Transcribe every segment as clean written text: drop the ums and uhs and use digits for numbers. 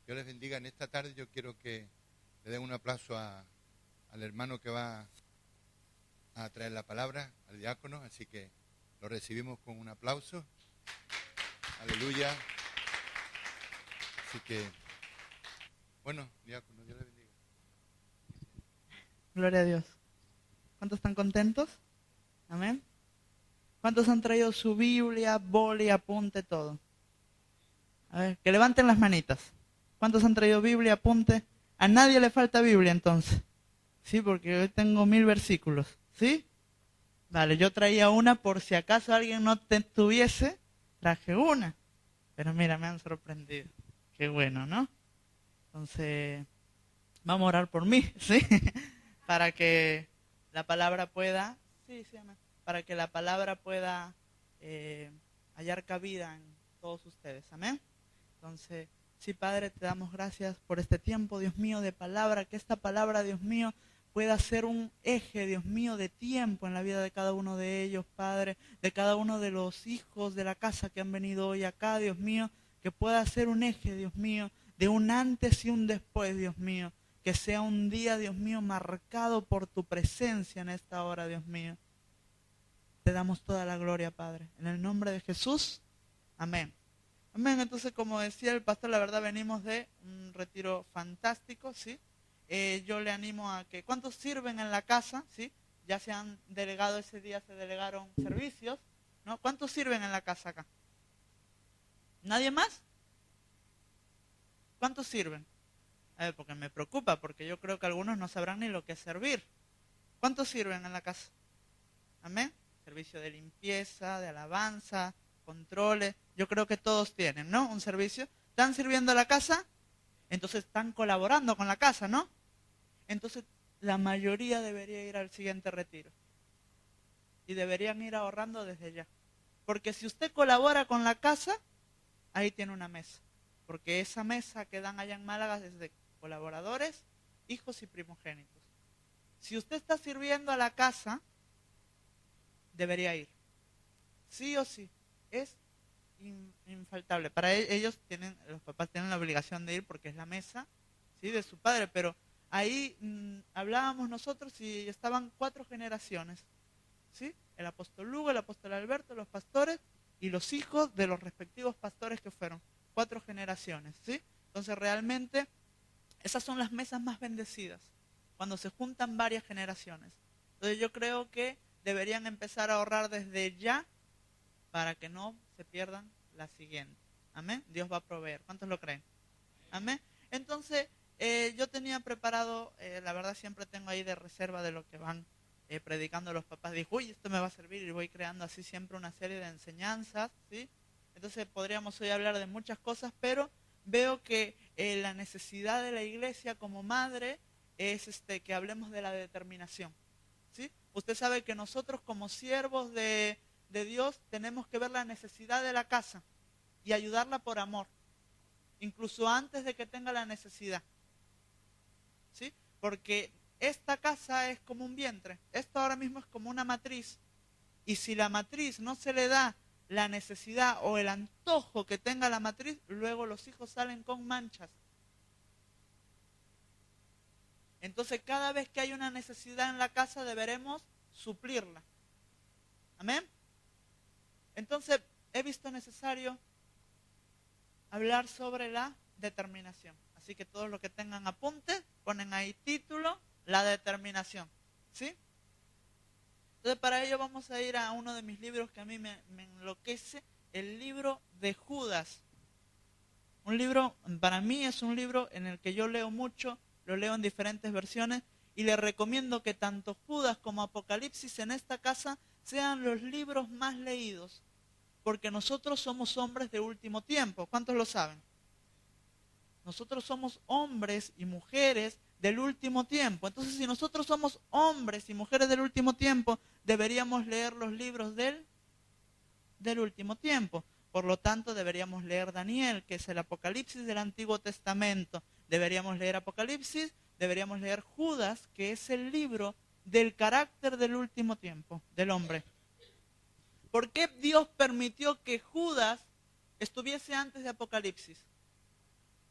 Dios les bendiga. En esta tarde yo quiero que le den un aplauso al hermano que va a traer la palabra, al diácono, así que lo recibimos con un aplauso. Aleluya. Así que, bueno, diácono, Dios le bendiga. Gloria a Dios. ¿Cuántos están contentos? Amén. ¿Cuántos han traído su Biblia, boli, apunte, todo? A ver, que levanten las manitas. ¿Cuántos han traído Biblia, apunte? A nadie le falta Biblia entonces. Sí, porque hoy tengo 1000 versículos. ¿Sí? Vale, yo traía una por si acaso alguien no tuviese, traje una. Pero mira, me han sorprendido. Qué bueno, ¿no? Entonces, vamos a orar por mí, ¿sí? Para que la palabra pueda, amén, para que la palabra pueda hallar cabida en todos ustedes, amén. Entonces, sí, Padre, te damos gracias por este tiempo, Dios mío, de palabra, que esta palabra, Dios mío, pueda ser un eje, Dios mío, de tiempo en la vida de cada uno de ellos, Padre, de cada uno de los hijos de la casa que han venido hoy acá, Dios mío, que pueda ser un eje, Dios mío, de un antes y un después, Dios mío, que sea un día, Dios mío, marcado por tu presencia en esta hora, Dios mío. Te damos toda la gloria, Padre, en el nombre de Jesús, amén. Amén. Entonces, como decía el pastor, la verdad venimos de un retiro fantástico, ¿sí? Yo le animo a que, ¿cuántos sirven en la casa? ¿Sí? Ya se han delegado ese día, se delegaron servicios, ¿no? ¿Cuántos sirven en la casa acá? ¿Nadie más? ¿Cuántos sirven? A ver, porque me preocupa, porque yo creo que algunos no sabrán ni lo que es servir. ¿Cuántos sirven en la casa? Amén. Servicio de limpieza, de alabanza, controles. Yo creo que todos tienen, ¿no? Un servicio. ¿Están sirviendo a la casa? Entonces están colaborando con la casa, ¿no? Entonces la mayoría debería ir al siguiente retiro. Y deberían ir ahorrando desde ya. Porque si usted colabora con la casa, ahí tiene una mesa. Porque esa mesa que dan allá en Málaga es de colaboradores, hijos y primogénitos. Si usted está sirviendo a la casa, debería ir. Sí o sí. Es infaltable. Para ellos los papás tienen la obligación de ir porque es la mesa, ¿sí?, de su padre, pero ahí hablábamos nosotros y estaban 4 generaciones, ¿sí? El apóstol Lugo, el apóstol Alberto, los pastores y los hijos de los respectivos pastores que fueron 4 generaciones, ¿sí? Entonces realmente esas son las mesas más bendecidas, cuando se juntan varias generaciones. Entonces yo creo que deberían empezar a ahorrar desde ya para que no se pierdan la siguiente. Amén. Dios va a proveer. ¿Cuántos lo creen? Amén. Entonces, yo tenía preparado, la verdad siempre tengo ahí de reserva de lo que van predicando los papás. Dijo, uy, esto me va a servir, y voy creando así siempre una serie de enseñanzas, ¿sí? Entonces podríamos hoy hablar de muchas cosas, pero veo que la necesidad de la iglesia como madre es que hablemos de la determinación, ¿sí? Usted sabe que nosotros como siervos de Dios tenemos que ver la necesidad de la casa y ayudarla por amor, incluso antes de que tenga la necesidad, ¿sí? Porque esta casa es como un vientre, esto ahora mismo es como una matriz, y si la matriz no se le da la necesidad o el antojo que tenga la matriz, luego los hijos salen con manchas. Entonces cada vez que hay una necesidad en la casa deberemos suplirla. Amén. Entonces he visto necesario hablar sobre la determinación. Así que todos los que tengan apuntes, ponen ahí título, la determinación, ¿sí? Entonces para ello vamos a ir a uno de mis libros que a mí me enloquece, el libro de Judas. Un libro, para mí es un libro en el que yo leo mucho, lo leo en diferentes versiones, y le recomiendo que tanto Judas como Apocalipsis en esta casa sean los libros más leídos, porque nosotros somos hombres de último tiempo. ¿Cuántos lo saben? Nosotros somos hombres y mujeres del último tiempo. Entonces, si nosotros somos hombres y mujeres del último tiempo, deberíamos leer los libros del último tiempo. Por lo tanto, deberíamos leer Daniel, que es el Apocalipsis del Antiguo Testamento. Deberíamos leer Apocalipsis, deberíamos leer Judas, que es el libro del carácter del último tiempo, del hombre. ¿Por qué Dios permitió que Judas estuviese antes de Apocalipsis?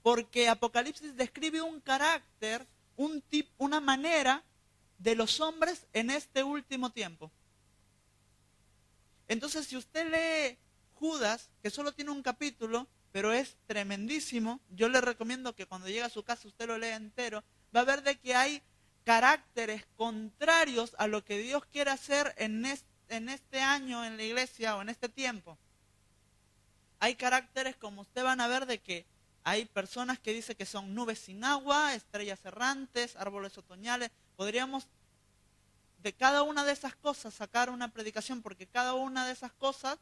Porque Apocalipsis describe un carácter, una manera de los hombres en este último tiempo. Entonces, si usted lee Judas, que solo tiene un capítulo, pero es tremendísimo, yo le recomiendo que cuando llegue a su casa usted lo lea entero, va a ver de que hay caracteres contrarios a lo que Dios quiere hacer en este año en la iglesia o en este tiempo. Hay caracteres, como usted van a ver, de que hay personas que dicen que son nubes sin agua, estrellas errantes, árboles otoñales. Podríamos de cada una de esas cosas sacar una predicación, porque cada una de esas cosas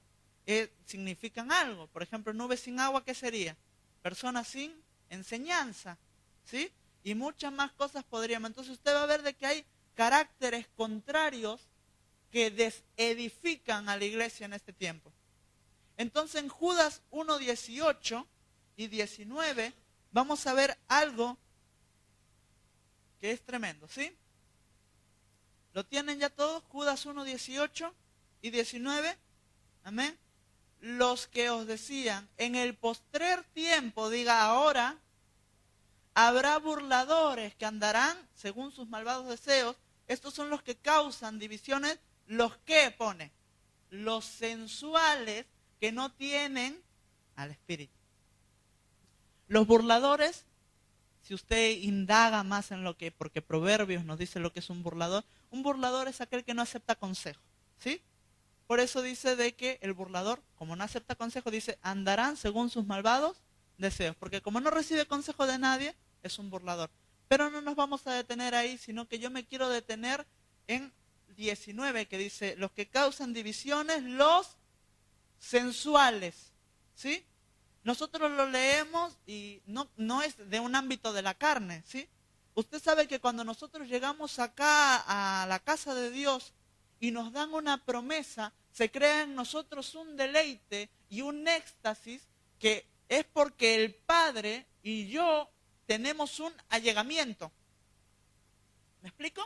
significan algo. Por ejemplo, nubes sin agua, ¿qué sería? Personas sin enseñanza, ¿sí? Y muchas más cosas podríamos. Entonces usted va a ver de que hay caracteres contrarios que desedifican a la iglesia en este tiempo. Entonces en Judas 1, 18 y 19 vamos a ver algo que es tremendo, ¿sí? ¿Lo tienen ya todos? Judas 1, 18 y 19. Amén. Los que os decían, en el postrer tiempo, diga ahora, habrá burladores que andarán según sus malvados deseos. Estos son los que causan divisiones, los que pone, los sensuales que no tienen al Espíritu. Los burladores, si usted indaga más en lo que, porque Proverbios nos dice lo que es un burlador es aquel que no acepta consejo, ¿sí? Por eso dice de que el burlador, como no acepta consejo, dice, andarán según sus malvados deseos, porque como no recibe consejo de nadie, es un burlador. Pero no nos vamos a detener ahí, sino que yo me quiero detener en 19, que dice, los que causan divisiones, los sensuales, ¿sí? Nosotros lo leemos y no es de un ámbito de la carne, ¿sí? Usted sabe que cuando nosotros llegamos acá a la casa de Dios y nos dan una promesa, se crea en nosotros un deleite y un éxtasis que es porque el Padre y yo tenemos un allegamiento. ¿Me explico?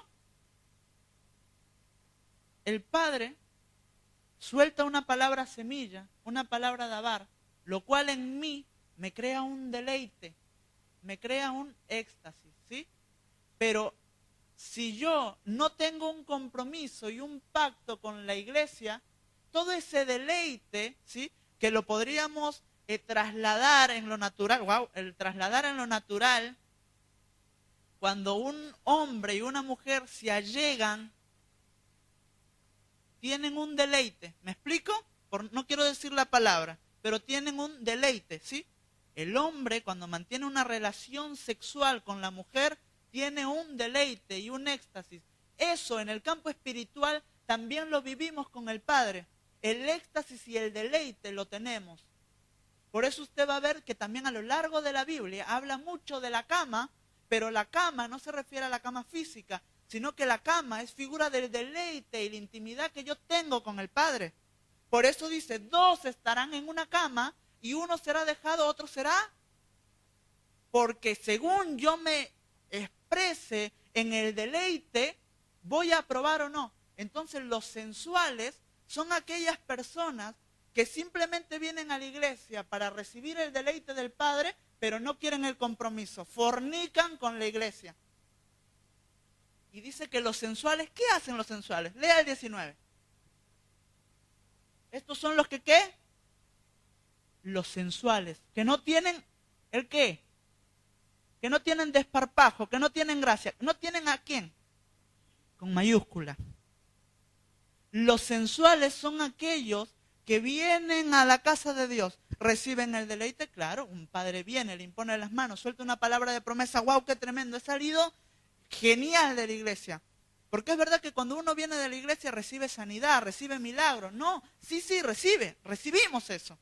El Padre suelta una palabra semilla, una palabra dabar, lo cual en mí me crea un deleite, me crea un éxtasis, ¿sí? Pero si yo no tengo un compromiso y un pacto con la iglesia, todo ese deleite, ¿sí? Que lo podríamos trasladar en lo natural, el trasladar en lo natural, cuando un hombre y una mujer se allegan, tienen un deleite, ¿me explico? No quiero decir la palabra, pero tienen un deleite, ¿sí? El hombre, cuando mantiene una relación sexual con la mujer, tiene un deleite y un éxtasis. Eso en el campo espiritual también lo vivimos con el Padre. El éxtasis y el deleite lo tenemos. Por eso usted va a ver que también a lo largo de la Biblia habla mucho de la cama, pero la cama no se refiere a la cama física, sino que la cama es figura del deleite y la intimidad que yo tengo con el Padre. Por eso dice, 2 estarán en una cama y uno será dejado, otro será. Porque según yo me exprese en el deleite, voy a aprobar o no. Entonces los sensuales son aquellas personas que simplemente vienen a la iglesia para recibir el deleite del Padre, pero no quieren el compromiso, fornican con la iglesia. Y dice que los sensuales, ¿qué hacen los sensuales? Lea el 19. Estos son los que, ¿qué? Los sensuales, que no tienen, ¿el qué? Que no tienen desparpajo, que no tienen gracia. ¿No tienen a quién? Con mayúscula. Los sensuales son aquellos que vienen a la casa de Dios, reciben el deleite, claro, un padre viene, le impone las manos, suelta una palabra de promesa, wow, qué tremendo, he salido genial de la iglesia. Porque es verdad que cuando uno viene de la iglesia recibe sanidad, recibe milagros. No, sí, recibimos eso.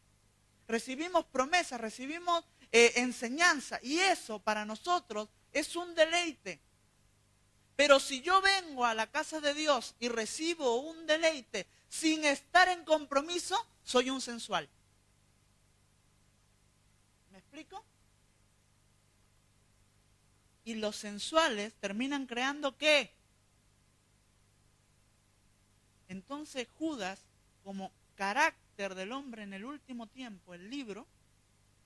Recibimos promesas, recibimos enseñanza. Y eso para nosotros es un deleite. Pero si yo vengo a la casa de Dios y recibo un deleite sin estar en compromiso, soy un sensual. ¿Me explico? Y los sensuales terminan creando ¿qué? Entonces Judas, como carácter del hombre en el último tiempo, el libro,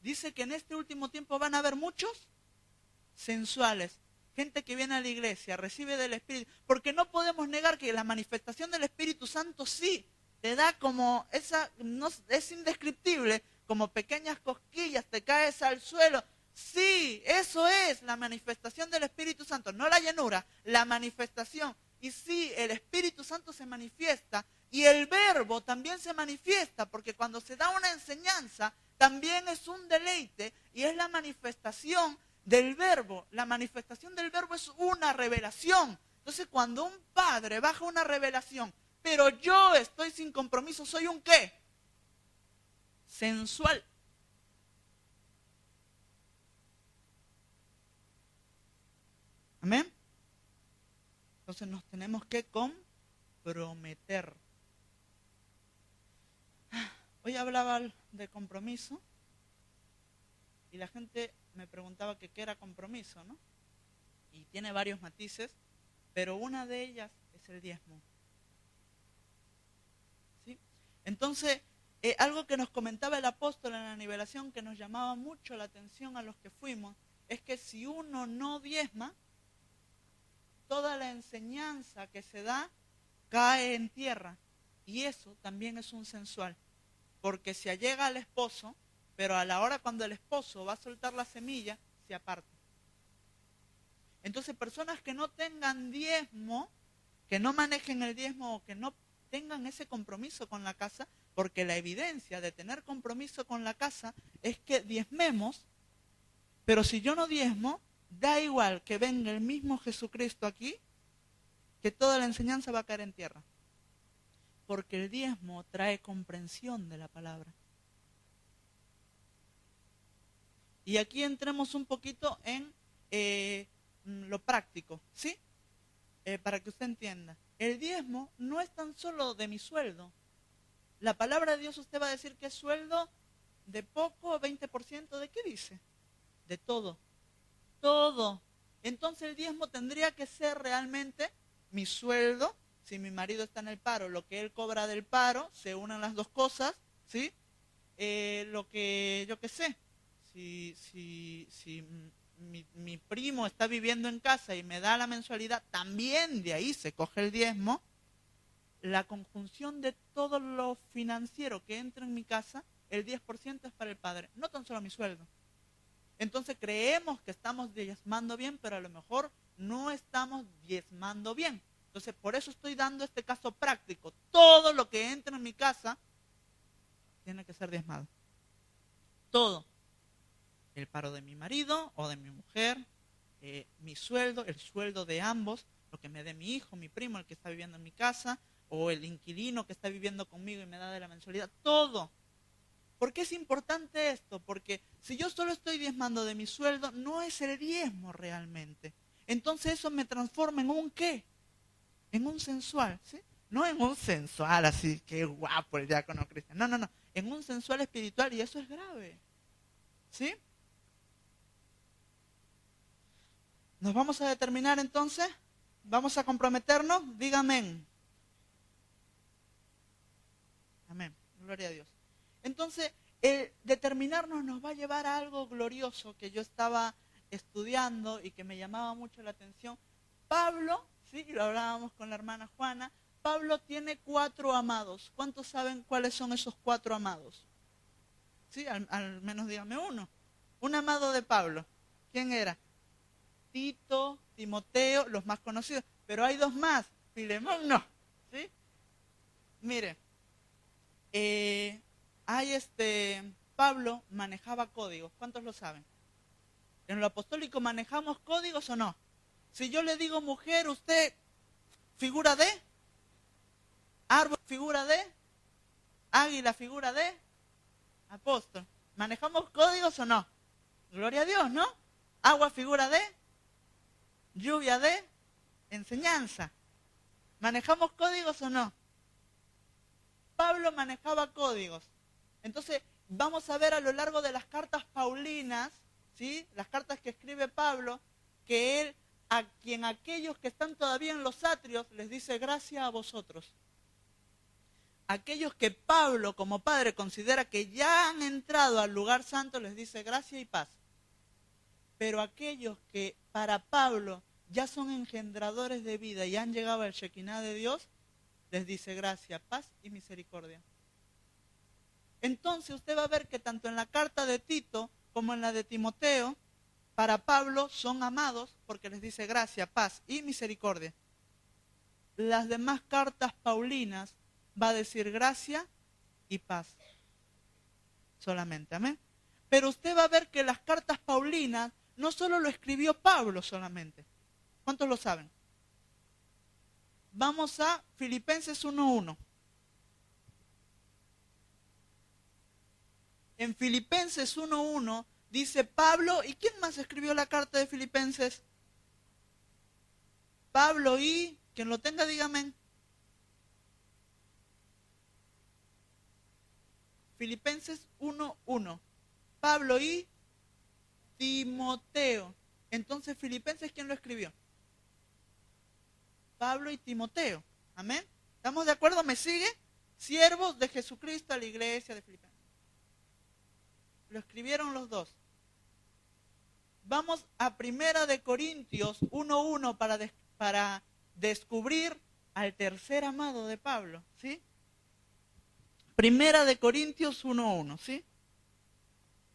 dice que en este último tiempo van a haber muchos sensuales. Gente que viene a la iglesia, recibe del Espíritu. Porque no podemos negar que la manifestación del Espíritu Santo sí te da como esa, no, es indescriptible, como pequeñas cosquillas, te caes al suelo. Sí, eso es la manifestación del Espíritu Santo, no la llenura, la manifestación. Y sí, el Espíritu Santo se manifiesta y el verbo también se manifiesta, porque cuando se da una enseñanza también es un deleite y es la manifestación del verbo. La manifestación del verbo es una revelación. Entonces, cuando un padre baja una revelación, pero yo estoy sin compromiso, ¿soy un qué? Sensual. ¿Amén? Entonces nos tenemos que comprometer. Hoy hablaba de compromiso y la gente me preguntaba que qué era compromiso, ¿no? Y tiene varios matices, pero una de ellas es el diezmo. ¿Sí? Entonces, algo que nos comentaba el apóstol en la nivelación que nos llamaba mucho la atención a los que fuimos, es que si uno no diezma, toda la enseñanza que se da cae en tierra. Y eso también es un sensual. Porque se allega al esposo, pero a la hora cuando el esposo va a soltar la semilla, se aparta. Entonces, personas que no tengan diezmo, que no manejen el diezmo o que no tengan ese compromiso con la casa, porque la evidencia de tener compromiso con la casa es que diezmemos, pero si yo no diezmo, da igual que venga el mismo Jesucristo aquí, que toda la enseñanza va a caer en tierra. Porque el diezmo trae comprensión de la palabra. Y aquí entremos un poquito en lo práctico, ¿sí? Para que usted entienda. El diezmo no es tan solo de mi sueldo. La palabra de Dios usted va a decir que es sueldo de poco, 20%, ¿de qué dice? De todo. Todo. Entonces el diezmo tendría que ser realmente mi sueldo. Si mi marido está en el paro, lo que él cobra del paro, se unen las dos cosas, ¿sí? Lo que, yo qué sé, si mi primo está viviendo en casa y me da la mensualidad, también de ahí se coge el diezmo. La conjunción de todo lo financiero que entra en mi casa, el 10% es para el padre, no tan solo mi sueldo. Entonces creemos que estamos diezmando bien, pero a lo mejor no estamos diezmando bien. Entonces por eso estoy dando este caso práctico. Todo lo que entra en mi casa tiene que ser diezmado. Todo. El paro de mi marido o de mi mujer, mi sueldo, el sueldo de ambos, lo que me dé mi hijo, mi primo, el que está viviendo en mi casa, o el inquilino que está viviendo conmigo y me da de la mensualidad, todo. ¿Por qué es importante esto? Porque si yo solo estoy diezmando de mi sueldo, no es el diezmo realmente. Entonces eso me transforma en un ¿qué? En un sensual, ¿sí? No en un sensual así, qué guapo el diácono cristiano. No. En un sensual espiritual, y eso es grave. ¿Sí? ¿Nos vamos a determinar entonces? ¿Vamos a comprometernos? Diga amén. Amén. Gloria a Dios. Entonces, el determinarnos nos va a llevar a algo glorioso que yo estaba estudiando y que me llamaba mucho la atención. Pablo, sí, y lo hablábamos con la hermana Juana, Pablo tiene 4 amados. ¿Cuántos saben cuáles son esos 4 amados? Sí, al menos dígame uno. Un amado de Pablo. ¿Quién era? Tito, Timoteo, los más conocidos. Pero hay 2 más. Filemón no. ¿Sí? Mire, Pablo manejaba códigos. ¿Cuántos lo saben? ¿En lo apostólico manejamos códigos o no? Si yo le digo mujer, usted figura de, árbol figura de, águila figura de, apóstol. ¿Manejamos códigos o no? Gloria a Dios, ¿no? Agua figura de, lluvia de, enseñanza. ¿Manejamos códigos o no? Pablo manejaba códigos. Entonces, vamos a ver a lo largo de las cartas paulinas, ¿sí? Las cartas que escribe Pablo, que él, a quien aquellos que están todavía en los atrios, les dice gracias a vosotros. aquellos que Pablo como padre considera que ya han entrado al lugar santo, les dice gracia y paz. Pero aquellos que para Pablo ya son engendradores de vida y han llegado al Shekinah de Dios, les dice gracia, paz y misericordia. Entonces usted va a ver que tanto en la carta de Tito como en la de Timoteo, para Pablo son amados porque les dice gracia, paz y misericordia. Las demás cartas paulinas va a decir gracia y paz solamente, amén. Pero usted va a ver que las cartas paulinas no solo lo escribió Pablo solamente. ¿Cuántos lo saben? Vamos a Filipenses 1:1. En Filipenses 1:1 dice Pablo, ¿y quién más escribió la carta de Filipenses? Pablo y, quien lo tenga, dígame. Filipenses 1:1. Pablo y Timoteo. Entonces, Filipenses, ¿quién lo escribió? Pablo y Timoteo. Amén. ¿Estamos de acuerdo? ¿Me sigue? Siervos de Jesucristo a la iglesia de Filipenses. Lo escribieron los dos. Vamos a Primera de Corintios 1:1 para descubrir al tercer amado de Pablo, ¿sí? Primera de Corintios 1:1, ¿sí?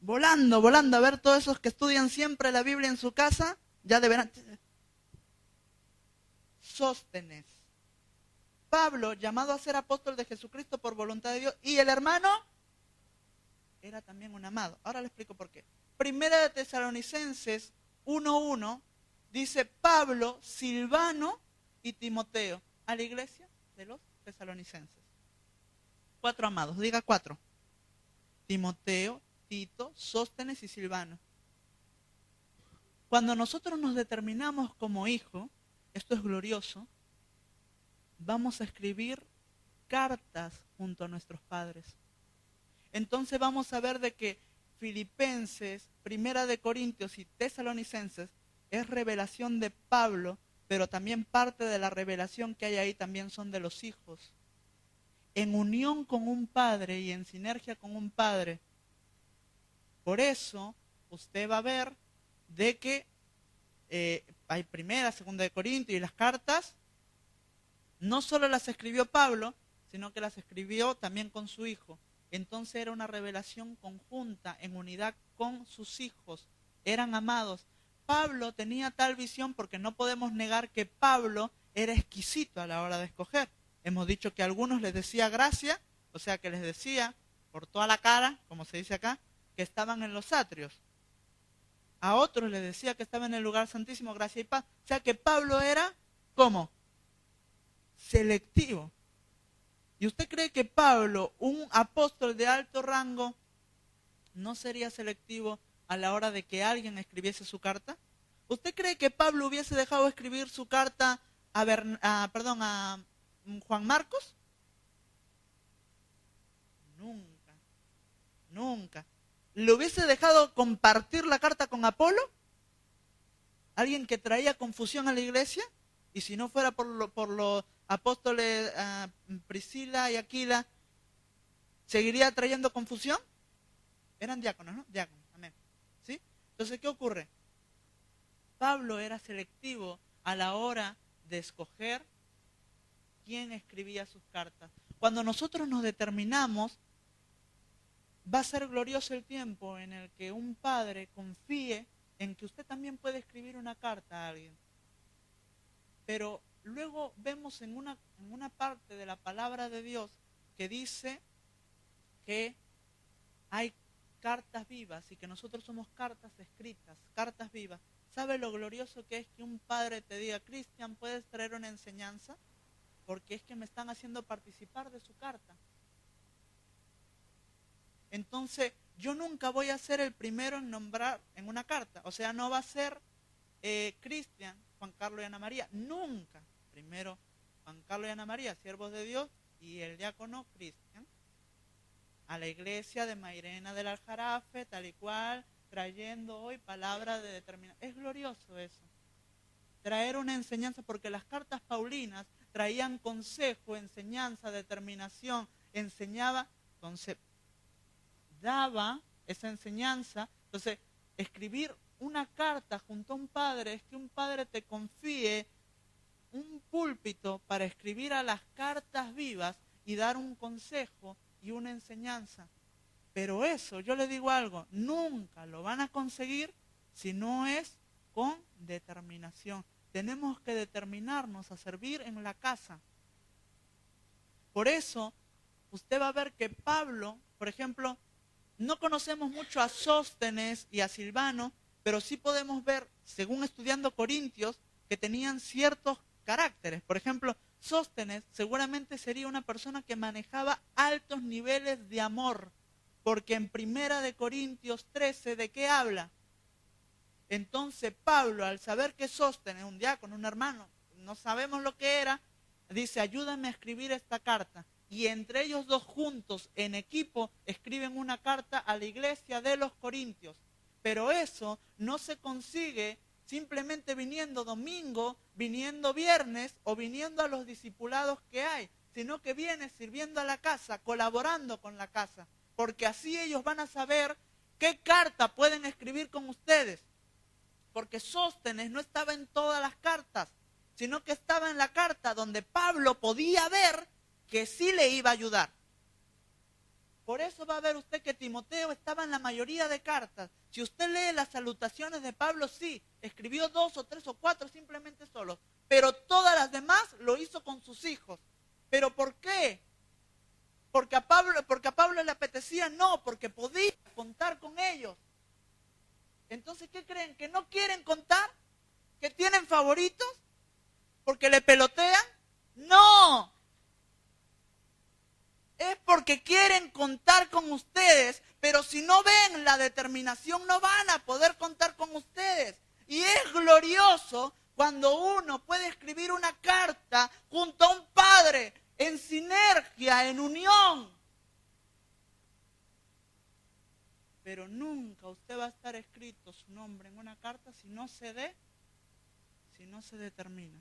Volando, a ver, todos esos que estudian siempre la Biblia en su casa, ya deberán. Sóstenes. Pablo, llamado a ser apóstol de Jesucristo por voluntad de Dios, y el hermano era también un amado. Ahora le explico por qué. Primera de Tesalonicenses 1:1 dice Pablo, Silvano y Timoteo a la iglesia de los tesalonicenses. 4 amados, diga 4. Timoteo, Tito, Sóstenes y Silvano. Cuando nosotros nos determinamos como hijo, esto es glorioso, vamos a escribir cartas junto a nuestros padres. Entonces vamos a ver de que Filipenses, Primera de Corintios y Tesalonicenses es revelación de Pablo, pero también parte de la revelación que hay ahí también son de los hijos. En unión con un padre y en sinergia con un padre. Por eso usted va a ver de que hay Primera, Segunda de Corintios y las cartas, no solo las escribió Pablo, sino que las escribió también con su hijo. Entonces era una revelación conjunta, en unidad con sus hijos. Eran amados. Pablo tenía tal visión porque no podemos negar que Pablo era exquisito a la hora de escoger. Hemos dicho que a algunos les decía gracia, o sea que les decía por toda la cara, como se dice acá, que estaban en los atrios. A otros les decía que estaba en el lugar santísimo, gracia y paz. O sea que Pablo era, ¿cómo? Selectivo. ¿Y usted cree que Pablo, un apóstol de alto rango, no sería selectivo a la hora de que alguien escribiese su carta? ¿Usted cree que Pablo hubiese dejado escribir su carta a Juan Marcos? Nunca, nunca. ¿Le hubiese dejado compartir la carta con Apolo? ¿Alguien que traía confusión a la iglesia? Y si no fuera por los apóstoles Priscila y Aquila, ¿seguiría trayendo confusión? Eran diáconos, ¿no? Diáconos, amén. ¿Sí? Entonces, ¿qué ocurre? Pablo era selectivo a la hora de escoger quién escribía sus cartas. Cuando nosotros nos determinamos, va a ser glorioso el tiempo en el que un padre confíe en que usted también puede escribir una carta a alguien. Pero luego vemos en una parte de la palabra de Dios que dice que hay cartas vivas y que nosotros somos cartas escritas, cartas vivas. ¿Sabe lo glorioso que es que un padre te diga, Cristian, ¿puedes traer una enseñanza? Porque es que me están haciendo participar de su carta. Entonces, yo nunca voy a ser el primero en nombrar en una carta. O sea, no va a ser Cristian, Juan Carlos y Ana María. Nunca. Primero, Juan Carlos y Ana María, siervos de Dios, y el diácono Cristian. A la iglesia de Mairena del Aljarafe, tal y cual, trayendo hoy palabra de determinación. Es glorioso eso. Traer una enseñanza, porque las cartas paulinas traían consejo, enseñanza, determinación. enseñaba, entonces daba esa enseñanza. Entonces, escribir una carta junto a un padre es que un padre te confíe un púlpito para escribir a las cartas vivas y dar un consejo y una enseñanza. Pero eso, yo le digo algo, nunca lo van a conseguir si no es con determinación. Tenemos que determinarnos a servir en la casa. Por eso, usted va a ver que Pablo, por ejemplo, no conocemos mucho a Sóstenes y a Silvano, pero sí podemos ver, según estudiando Corintios, que tenían ciertos caracteres. Por ejemplo, Sóstenes seguramente sería una persona que manejaba altos niveles de amor, porque en 1 Corintios 13, ¿de qué habla? Entonces Pablo, al saber que Sóstenes, un diácono, un hermano, no sabemos lo que era, dice, ayúdame a escribir esta carta. Y entre ellos dos juntos, en equipo, escriben una carta a la iglesia de los Corintios. Pero eso no se consigue simplemente viniendo domingo, viniendo viernes o viniendo a los discipulados que hay, sino que viene sirviendo a la casa, colaborando con la casa. Porque así ellos van a saber qué carta pueden escribir con ustedes. Porque Sóstenes no estaba en todas las cartas, sino que estaba en la carta donde Pablo podía ver que sí le iba a ayudar. Por eso va a ver usted que Timoteo estaba en la mayoría de cartas. Si usted lee las salutaciones de Pablo, sí, escribió 2 o 3 o 4 simplemente solo, pero todas las demás lo hizo con sus hijos. ¿Pero por qué? Porque a Pablo le apetecía, no, porque podía contar con ellos. Entonces, ¿qué creen? ¿Que no quieren contar? ¿Que tienen favoritos? ¿Porque le pelotean? ¡No! Es porque quieren contar con ustedes, pero si no ven la determinación no van a poder contar con ustedes. Y es glorioso cuando uno puede escribir una carta junto a un padre, en sinergia, en unión. Pero nunca usted va a estar escrito su nombre en una carta si no se determina.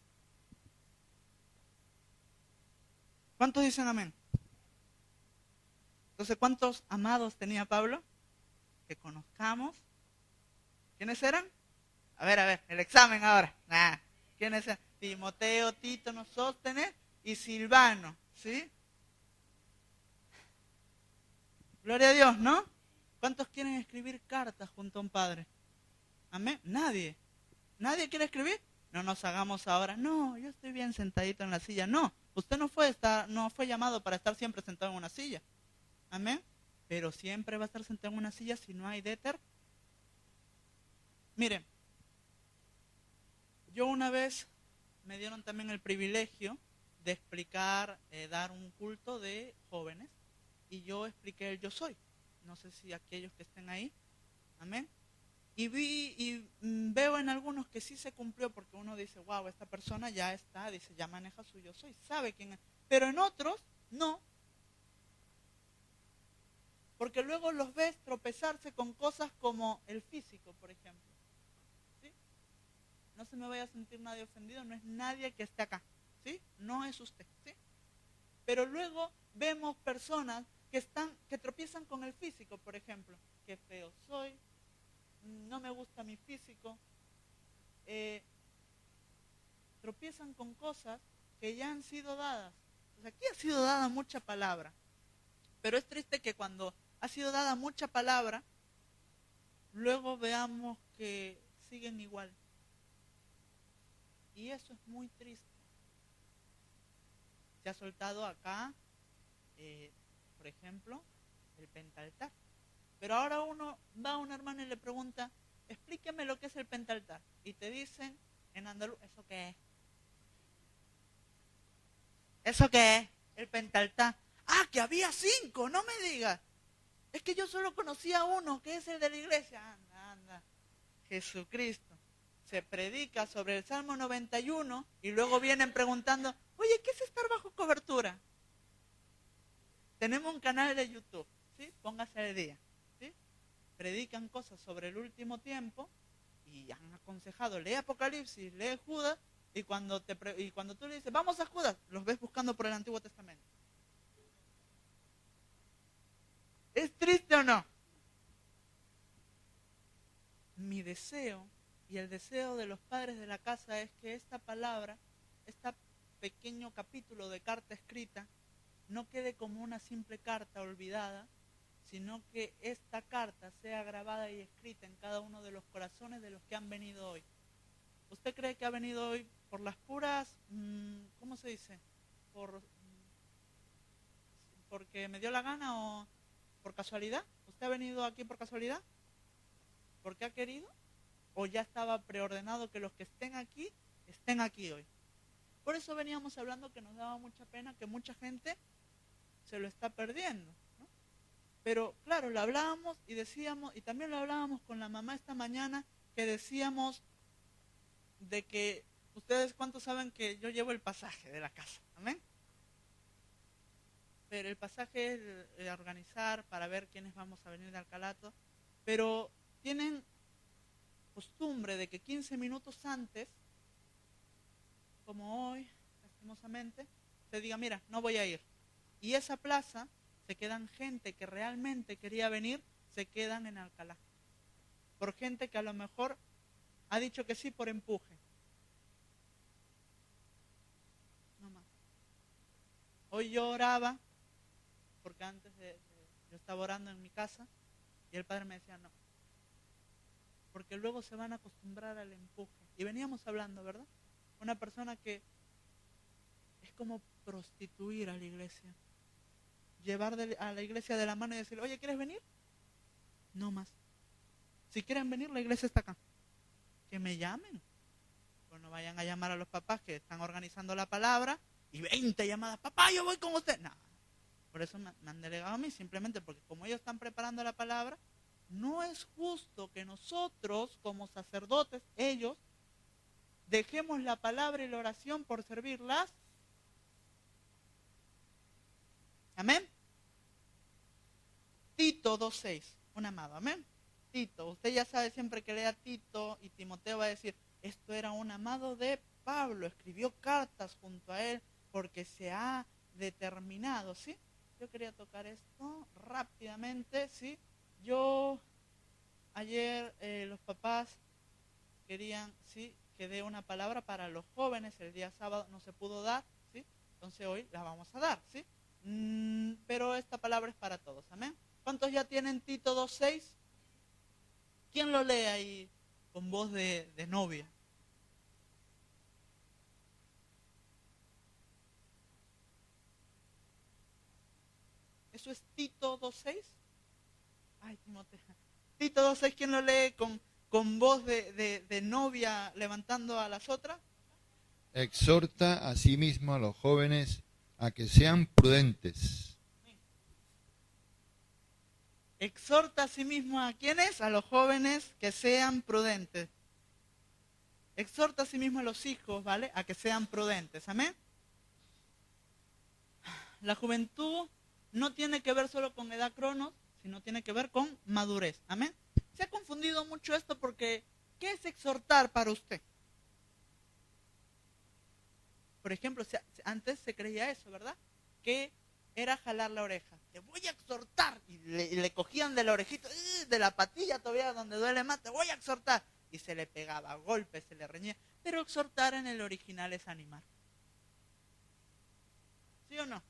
¿Cuántos dicen amén? Entonces, ¿cuántos amados tenía Pablo? Que conozcamos. ¿Quiénes eran? A ver, el examen ahora. ¿Quiénes eran? Timoteo, Tito, Sóstenes y Silvano, ¿sí? Gloria a Dios, ¿no? ¿Cuántos quieren escribir cartas junto a un padre? Amén. Nadie. ¿Nadie quiere escribir? No nos hagamos ahora. No, yo estoy bien sentadito en la silla. No, usted no fue llamado para estar siempre sentado en una silla. Amén. Pero siempre va a estar sentado en una silla si no hay Miren, yo una vez me dieron también el privilegio de explicar, dar un culto de jóvenes, y yo expliqué el yo soy. No sé si aquellos que estén ahí, amén. Y veo en algunos que sí se cumplió, porque uno dice, wow, esta persona ya está, dice, ya maneja su yo soy, sabe quién es. Pero en otros, no. Porque luego los ves tropezarse con cosas como el físico, por ejemplo. ¿Sí? No se me vaya a sentir nadie ofendido, no es nadie que esté acá. ¿Sí? No es usted. ¿Sí? Pero luego vemos personas que tropiezan con el físico, por ejemplo. Qué feo soy, no me gusta mi físico. Tropiezan con cosas que ya han sido dadas. O sea, aquí ha sido dada mucha palabra. Pero es triste que cuando ha sido dada mucha palabra, luego veamos que siguen igual. Y eso es muy triste. Se ha soltado acá, por ejemplo, el pentaltar. Pero ahora uno va a un hermano y le pregunta, explíqueme lo que es el pentaltar. Y te dicen en andaluz, ¿eso qué es? ¿Eso qué es? El pentaltar. Ah, que había 5, no me digas. Es que yo solo conocía uno, que es el de la iglesia. Anda. Jesucristo. Se predica sobre el Salmo 91 y luego vienen preguntando, oye, ¿qué es estar bajo cobertura? Tenemos un canal de YouTube, ¿sí? Póngase al día, ¿sí? Predican cosas sobre el último tiempo y han aconsejado, lee Apocalipsis, lee Judas, y cuando tú le dices, vamos a Judas, los ves buscando por el Antiguo Testamento. ¿Es triste o no? Mi deseo y el deseo de los padres de la casa es que esta palabra, este pequeño capítulo de carta escrita, no quede como una simple carta olvidada, sino que esta carta sea grabada y escrita en cada uno de los corazones de los que han venido hoy. ¿Usted cree que ha venido hoy por las puras, ¿cómo se dice? ¿Porque me dio la gana o por casualidad? ¿Usted ha venido aquí por casualidad? ¿Porque ha querido? ¿O ya estaba preordenado que los que estén aquí hoy? Por eso veníamos hablando que nos daba mucha pena que mucha gente se lo está perdiendo, ¿no? Pero claro, lo hablábamos y decíamos, y también lo hablábamos con la mamá esta mañana, que decíamos de que ustedes cuántos saben que yo llevo el pasaje de la casa, ¿amén? Pero el pasaje es de organizar para ver quiénes vamos a venir de Alcalato, pero tienen costumbre de que 15 minutos antes, como hoy, lastimosamente, se diga, mira, no voy a ir. Y esa plaza, se quedan gente que realmente quería venir, se quedan en Alcalá. Por gente que a lo mejor ha dicho que sí por empuje. No más. Hoy yo oraba, porque antes yo estaba orando en mi casa, y el padre me decía, no. Porque luego se van a acostumbrar al empuje. Y veníamos hablando, ¿verdad? Una persona que es como prostituir a la iglesia. Llevar a la iglesia de la mano y decirle, oye, ¿quieres venir? No más. Si quieren venir, la iglesia está acá. Que me llamen. Pues no vayan a llamar a los papás que están organizando la palabra y 20 llamadas, papá, yo voy con usted. No. Por eso me han delegado a mí, simplemente porque como ellos están preparando la palabra, no es justo que nosotros, como sacerdotes, ellos, dejemos la palabra y la oración por servirlas. Amén. Tito 2:6, un amado, amén. Tito, usted ya sabe siempre que lea Tito y Timoteo va a decir, esto era un amado de Pablo, escribió cartas junto a él porque se ha determinado, ¿sí? Yo quería tocar esto rápidamente, ¿sí? Ayer los papás querían, ¿sí?, que dé una palabra para los jóvenes, el día sábado no se pudo dar, ¿sí? Entonces hoy la vamos a dar, ¿sí? Pero esta palabra es para todos, amén. ¿Cuántos ya tienen Tito 2:6? ¿Quién lo lee ahí con voz de novia? ¿Eso es Tito 2:6? Ay, Timoteo. Tito 2:6, ¿quién lo lee con voz de novia levantando a las otras? Exhorta a sí mismo a los jóvenes a que sean prudentes. Exhorta a sí mismo a ¿quiénes? A los jóvenes que sean prudentes. Exhorta a sí mismo a los hijos, ¿vale? A que sean prudentes, ¿amén? La juventud no tiene que ver solo con edad cronos, sino tiene que ver con madurez, ¿amén? Se ha confundido mucho esto porque ¿qué es exhortar para usted? Por ejemplo, antes se creía eso, ¿verdad? Que era jalar la oreja. Te voy a exhortar. Y le cogían de la orejita, de la patilla todavía donde duele más, te voy a exhortar. Y se le pegaba golpes, se le reñía. Pero exhortar en el original es animar. ¿Sí o no?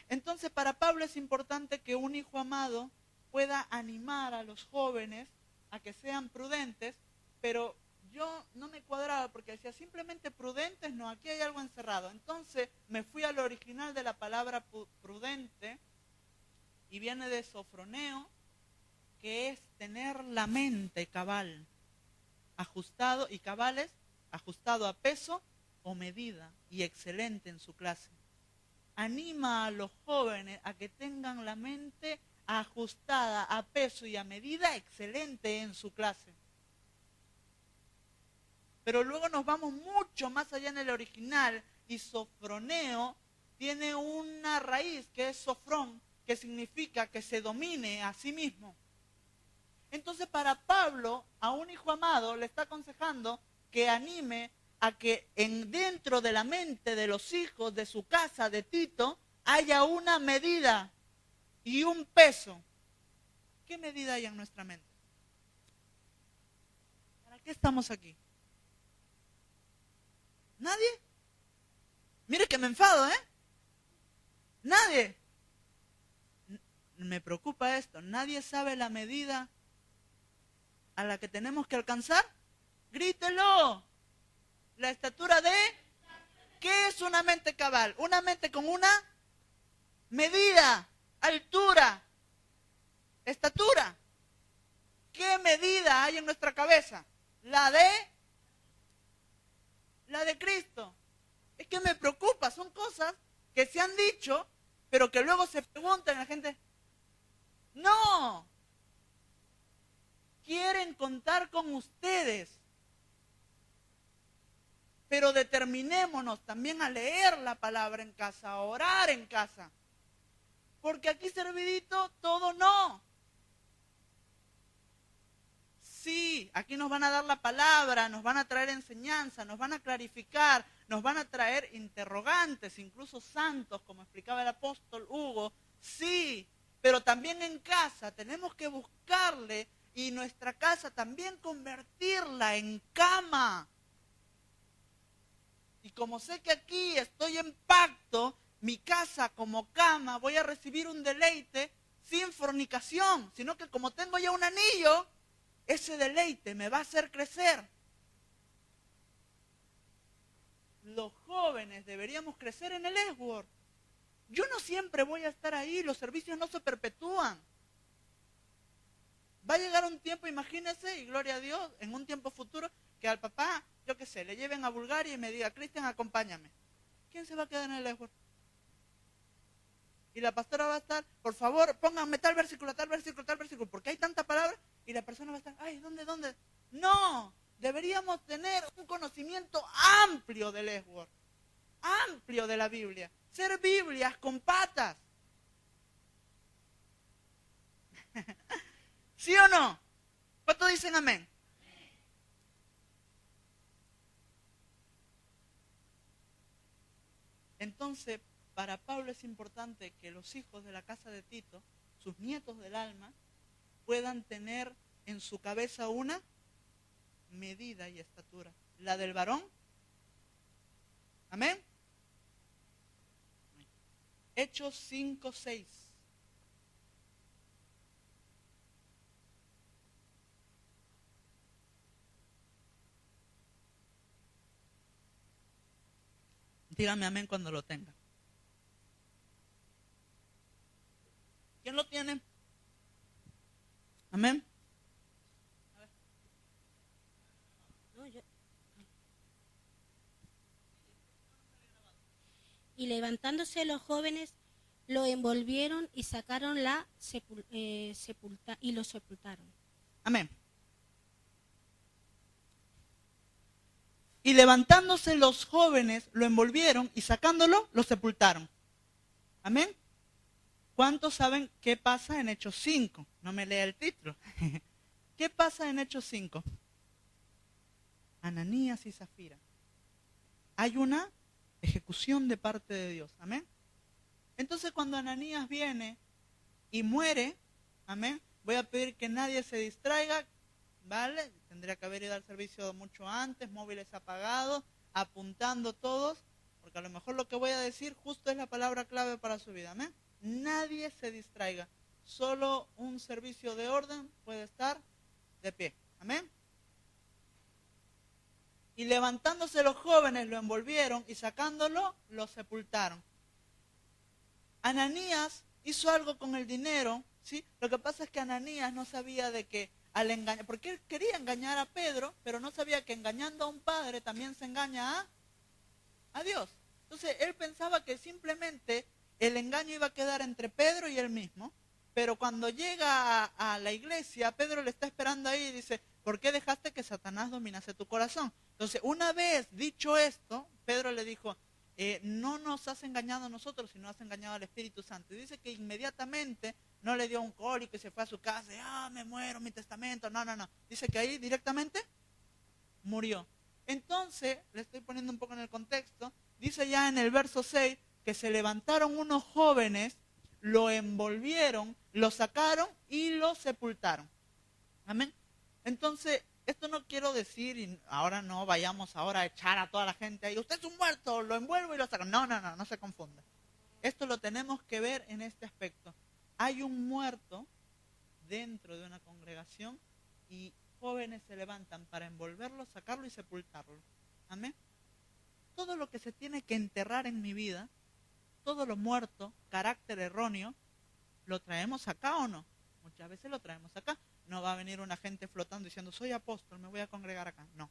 Entonces para Pablo es importante que un hijo amado pueda animar a los jóvenes a que sean prudentes, pero yo no me cuadraba porque decía simplemente prudentes, no, aquí hay algo encerrado. Entonces me fui al original de la palabra prudente y viene de sofroneo, que es tener la mente cabal, ajustado, y cabales, ajustado a peso o medida y excelente en su clase. Anima a los jóvenes a que tengan la mente ajustada a peso y a medida excelente en su clase. Pero luego nos vamos mucho más allá en el original y sofroneo tiene una raíz que es sofrón, que significa que se domine a sí mismo. Entonces para Pablo, a un hijo amado le está aconsejando que anime a que dentro de la mente de los hijos de su casa, de Tito, haya una medida y un peso. ¿Qué medida hay en nuestra mente? ¿Para qué estamos aquí? ¿Nadie? Mire que me enfado, ¿eh? Nadie. Me preocupa esto. ¿Nadie sabe la medida a la que tenemos que alcanzar? Grítelo. La estatura de... ¿Qué es una mente cabal? Una mente con una medida, altura, estatura. ¿Qué medida hay en nuestra cabeza? La de Cristo. Es que me preocupa, son cosas que se han dicho, pero que luego se preguntan a la gente. No. Quieren contar con ustedes. Pero determinémonos también a leer la palabra en casa, a orar en casa. Porque aquí servidito, todo no. Sí, aquí nos van a dar la palabra, nos van a traer enseñanza, nos van a clarificar, nos van a traer interrogantes, incluso santos, como explicaba el apóstol Hugo. Sí, pero también en casa tenemos que buscarle y nuestra casa también convertirla en cama. Y como sé que aquí estoy en pacto, mi casa como cama, voy a recibir un deleite sin fornicación, sino que como tengo ya un anillo, ese deleite me va a hacer crecer. Los jóvenes deberíamos crecer en el Esword. Yo no siempre voy a estar ahí, los servicios no se perpetúan. Va a llegar un tiempo, imagínense, y gloria a Dios, en un tiempo futuro, que al papá, yo qué sé, le lleven a Bulgaria y me diga, Cristian, acompáñame. ¿Quién se va a quedar en el Esword? Y la pastora va a estar, por favor, pónganme tal versículo, porque hay tanta palabra, y la persona va a estar, ay, ¿dónde? No, deberíamos tener un conocimiento amplio del Esword, amplio de la Biblia, ser Biblias con patas. ¿Sí o no? ¿Cuántos dicen amén? Entonces, para Pablo es importante que los hijos de la casa de Tito, sus nietos del alma, puedan tener en su cabeza una medida y estatura. La del varón. ¿Amén? Hechos 5:6. Dígame amén cuando lo tenga. ¿Quién lo tiene? Amén. A ver. No, Y levantándose los jóvenes, lo envolvieron y sacaron y lo sepultaron. Amén. Y levantándose los jóvenes, lo envolvieron y sacándolo, lo sepultaron. Amén. ¿Cuántos saben qué pasa en Hechos 5? No me lea el título. ¿Qué pasa en Hechos 5? Ananías y Zafira. Hay una ejecución de parte de Dios. Amén. Entonces cuando Ananías viene y muere, amén, voy a pedir que nadie se distraiga, ¿vale? Tendría que haber ido al servicio mucho antes, móviles apagados, apuntando todos, porque a lo mejor lo que voy a decir justo es la palabra clave para su vida. Amén. Nadie se distraiga. Solo un servicio de orden puede estar de pie. Amén. Y levantándose los jóvenes lo envolvieron y sacándolo lo sepultaron. Ananías hizo algo con el dinero, ¿sí? Lo que pasa es que Ananías no sabía de que al engañar, porque él quería engañar a Pedro, pero no sabía que engañando a un padre también se engaña a Dios. Entonces él pensaba que simplemente el engaño iba a quedar entre Pedro y él mismo, pero cuando llega a la iglesia, Pedro le está esperando ahí y dice, ¿por qué dejaste que Satanás dominase tu corazón? Entonces, una vez dicho esto, Pedro le dijo, no nos has engañado a nosotros, sino has engañado al Espíritu Santo. Y dice que inmediatamente no le dio un cólico y se fue a su casa, me muero, mi testamento. No. Dice que ahí directamente murió. Entonces, le estoy poniendo un poco en el contexto, dice ya en el verso 6, que se levantaron unos jóvenes, lo envolvieron, lo sacaron y lo sepultaron. Amén. Entonces, esto no quiero decir, y ahora no vayamos ahora a echar a toda la gente ahí, usted es un muerto, lo envuelvo y lo saco. No, no se confunda. Esto lo tenemos que ver en este aspecto. Hay un muerto dentro de una congregación y jóvenes se levantan para envolverlo, sacarlo y sepultarlo. Amén. Todo lo que se tiene que enterrar en mi vida, todo lo muerto, carácter erróneo, ¿lo traemos acá o no? Muchas veces lo traemos acá. No va a venir una gente flotando diciendo, soy apóstol, me voy a congregar acá. No.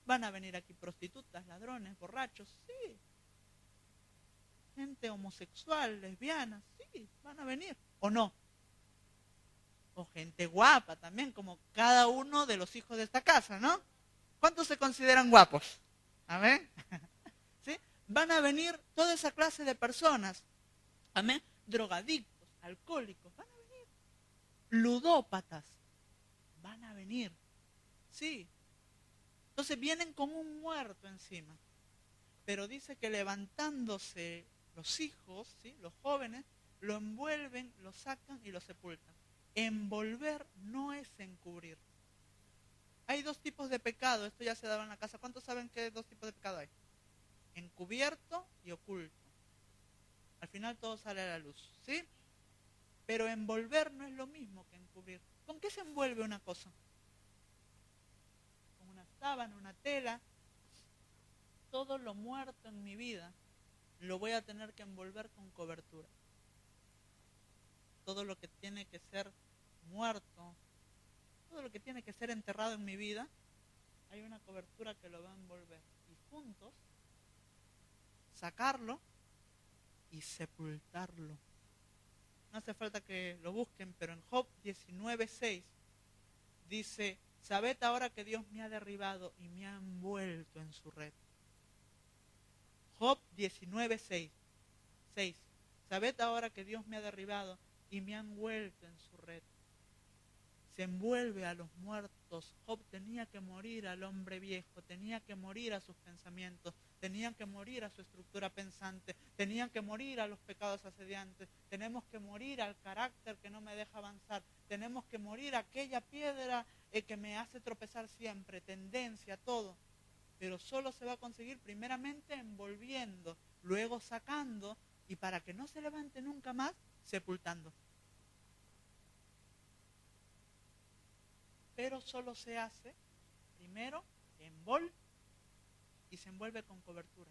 Van a venir aquí prostitutas, ladrones, borrachos, sí. Gente homosexual, lesbiana, sí, van a venir. ¿O no? O gente guapa también, como cada uno de los hijos de esta casa, ¿no? ¿Cuántos se consideran guapos? ¿Amén? ¿Sí? Van a venir toda esa clase de personas. ¿Amén? Drogadictos, alcohólicos, van a venir. Ludópatas, van a venir. Sí. Entonces vienen con un muerto encima. Pero dice que levantándose los hijos, ¿sí?, los jóvenes, lo envuelven, lo sacan y lo sepultan. Envolver no es encubrir. Hay dos tipos de pecado, esto ya se daba en la casa. ¿Cuántos saben qué dos tipos de pecado hay? Encubierto y oculto. Al final todo sale a la luz, ¿sí? Pero envolver no es lo mismo que encubrir. ¿Con qué se envuelve una cosa? Con una sábana, una tela. Todo lo muerto en mi vida lo voy a tener que envolver con cobertura. Todo lo que tiene que ser muerto, todo lo que tiene que ser enterrado en mi vida, hay una cobertura que lo va a envolver. Y juntos, sacarlo y sepultarlo. No hace falta que lo busquen, pero en Job 19:6 dice, sabed ahora que Dios me ha derribado y me ha envuelto en su red. Job 19:6. Sabed ahora que Dios me ha derribado y me ha envuelto en su red. Se envuelve a los muertos. Job tenía que morir al hombre viejo, tenía que morir a sus pensamientos, tenía que morir a su estructura pensante, tenía que morir a los pecados asediantes, tenemos que morir al carácter que no me deja avanzar, tenemos que morir a aquella piedra que me hace tropezar siempre, tendencia, todo. Pero solo se va a conseguir primeramente envolviendo, luego sacando, y para que no se levante nunca más, sepultando. Pero solo se hace, primero, y se envuelve con cobertura.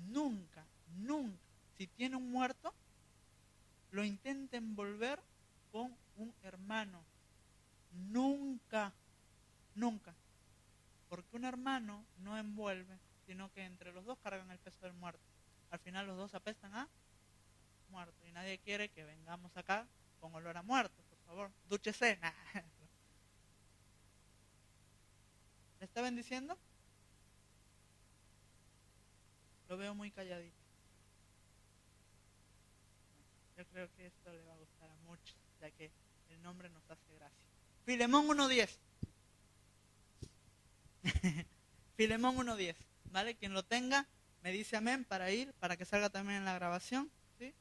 Nunca, si tiene un muerto, lo intenta envolver con un hermano. Nunca. Porque un hermano no envuelve, sino que entre los dos cargan el peso del muerto. Al final los dos apestan a muerto. Y nadie quiere que vengamos acá con olor a muerto, por favor. Dúchese. Nah. ¿Le está bendiciendo? Lo veo muy calladito. Yo creo que esto le va a gustar a muchos, ya que el nombre nos hace gracia. Filemón 1:10. Filemón 1:10, ¿vale? Quien lo tenga, me dice amén para ir, para que salga también en la grabación, ¿sí?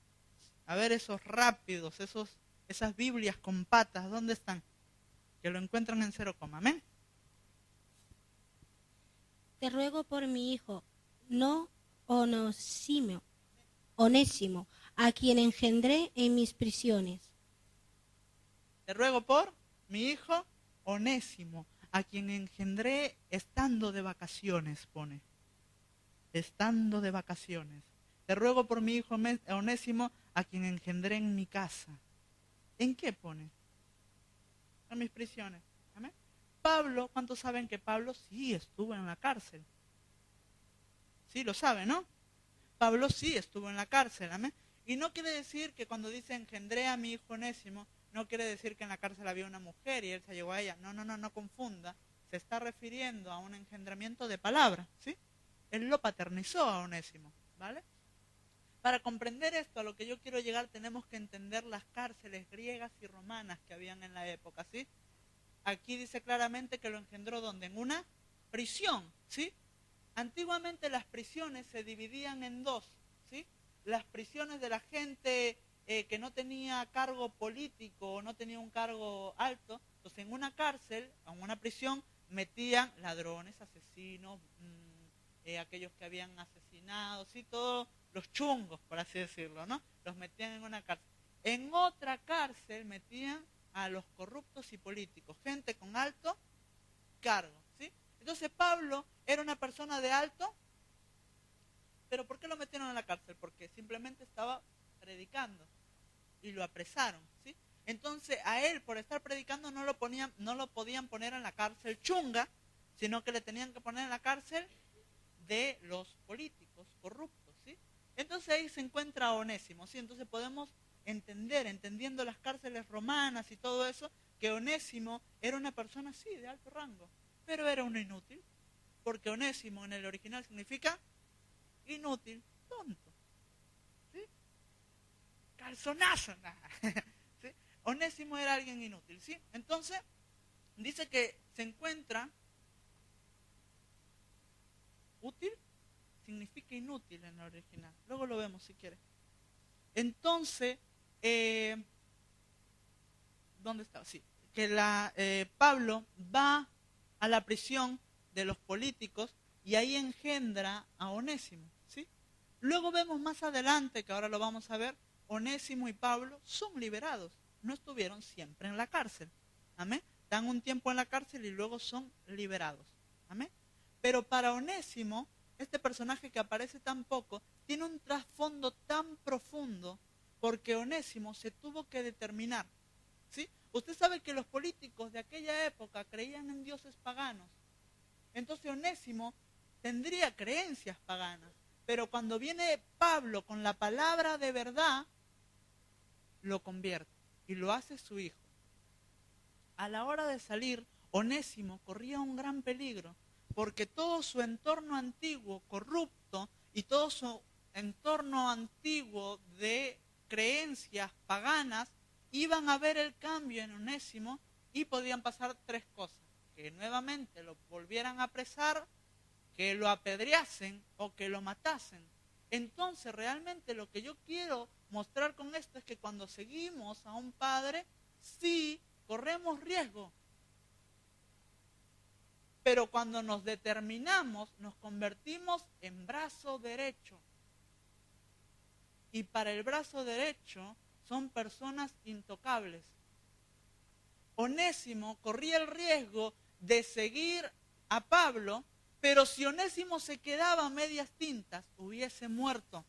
A ver esos rápidos, esas Biblias con patas, ¿dónde están? Que lo encuentran en 0, amén. Te ruego por mi hijo, no Onésimo, a quien engendré en mis prisiones. Te ruego por mi hijo Onésimo, a quien engendré estando de vacaciones, pone. Estando de vacaciones. Te ruego por mi hijo Onésimo, a quien engendré en mi casa. ¿En qué pone? En mis prisiones. ¿Amén? Pablo, ¿cuántos saben que Pablo sí estuvo en la cárcel? Sí, lo sabe, ¿no? Pablo sí estuvo en la cárcel, amén. Y no quiere decir que cuando dice engendré a mi hijo Onésimo, no quiere decir que en la cárcel había una mujer y él se llegó a ella. No confunda. Se está refiriendo a un engendramiento de palabra, ¿sí? Él lo paternizó a Onésimo, ¿vale? Para comprender esto, a lo que yo quiero llegar, tenemos que entender las cárceles griegas y romanas que habían en la época, ¿sí? Aquí dice claramente que lo engendró ¿dónde? En una prisión, ¿sí? Antiguamente las prisiones se dividían en dos, ¿sí? Las prisiones de la gente que no tenía cargo político o no tenía un cargo alto. Entonces en una cárcel, en una prisión, metían ladrones, asesinos, aquellos que habían asesinado, ¿sí? Todos los chungos, por así decirlo, ¿no? Los metían en una cárcel. En otra cárcel metían a los corruptos y políticos, gente con alto cargo, ¿sí? Entonces Pablo era una persona de alto, pero ¿por qué lo metieron en la cárcel? Porque simplemente estaba predicando y lo apresaron, ¿sí? Entonces a él, por estar predicando, no lo podían poner en la cárcel chunga, sino que le tenían que poner en la cárcel de los políticos corruptos, ¿sí? Entonces ahí se encuentra Onésimo, ¿sí? Entonces podemos entender, entendiendo las cárceles romanas y todo eso, que Onésimo era una persona, sí, de alto rango, pero era un inútil, porque Onésimo en el original significa inútil, tonto, ¿sí? Calzonazo, nada. ¿Sí? Onésimo era alguien inútil, ¿sí? Entonces, dice que se encuentra útil, significa inútil en el original. Luego lo vemos si quiere. Entonces, ¿dónde estaba? Sí, que Pablo va a la prisión de los políticos y ahí engendra a Onésimo, ¿sí? Luego vemos más adelante, que ahora lo vamos a ver, Onésimo y Pablo son liberados, no estuvieron siempre en la cárcel, amén, están un tiempo en la cárcel y luego son liberados, amén. Pero para Onésimo, este personaje que aparece tan poco, tiene un trasfondo tan profundo, porque Onésimo se tuvo que determinar, ¿sí? Usted sabe que los políticos de aquella época creían en dioses paganos, entonces Onésimo tendría creencias paganas, pero cuando viene Pablo con la palabra de verdad, lo convierte y lo hace su hijo. A la hora de salir, Onésimo corría un gran peligro, porque todo su entorno antiguo corrupto y todo su entorno antiguo de creencias paganas iban a ver el cambio en Onésimo y podían pasar tres cosas: que nuevamente lo volvieran a apresar, que lo apedreasen o que lo matasen. Entonces realmente lo que yo quiero mostrar con esto es que cuando seguimos a un padre, sí corremos riesgo, pero cuando nos determinamos, nos convertimos en brazo derecho. Y para el brazo derecho son personas intocables. Onésimo corría el riesgo de seguir a Pablo, pero si Onésimo se quedaba a medias tintas, hubiese muerto.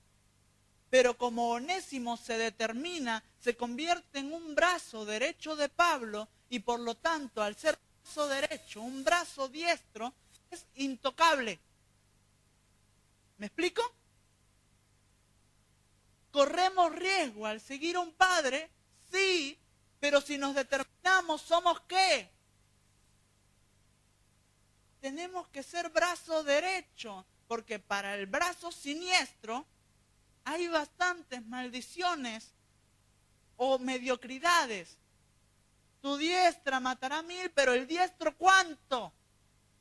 Pero como Onésimo se determina, se convierte en un brazo derecho de Pablo, y por lo tanto, al ser brazo derecho, un brazo diestro, es intocable. ¿Me explico? ¿Corremos riesgo al seguir a un padre? Sí, pero si nos determinamos, ¿somos qué? Tenemos que ser brazo derecho, porque para el brazo siniestro hay bastantes maldiciones o mediocridades. Tu diestra matará 1000, pero el diestro ¿cuánto?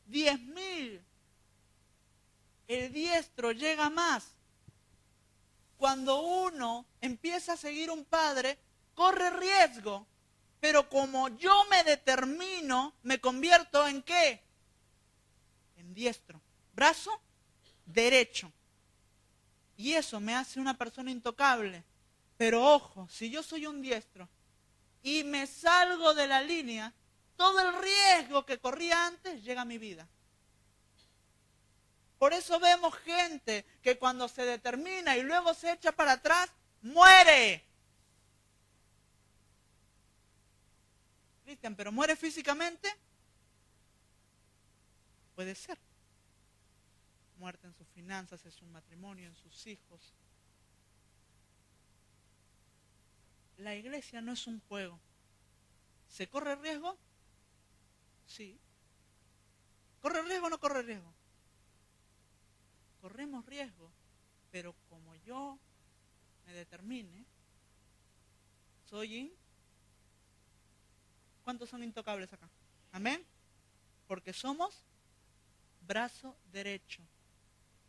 10.000. El diestro llega más. Cuando uno empieza a seguir un padre, corre riesgo, pero como yo me determino, me convierto ¿en qué? En diestro. Brazo derecho. Y eso me hace una persona intocable. Pero ojo, si yo soy un diestro y me salgo de la línea, todo el riesgo que corría antes llega a mi vida. Por eso vemos gente que cuando se determina y luego se echa para atrás, muere. Cristian, ¿pero muere físicamente? Puede ser. Muerte en sus finanzas, en su matrimonio, en sus hijos. La iglesia no es un juego. ¿Se corre riesgo? Sí. ¿Corre riesgo o no corre riesgo? Corremos riesgo, pero como yo me determine, ¿Cuántos son intocables acá? ¿Amén? Porque somos brazo derecho.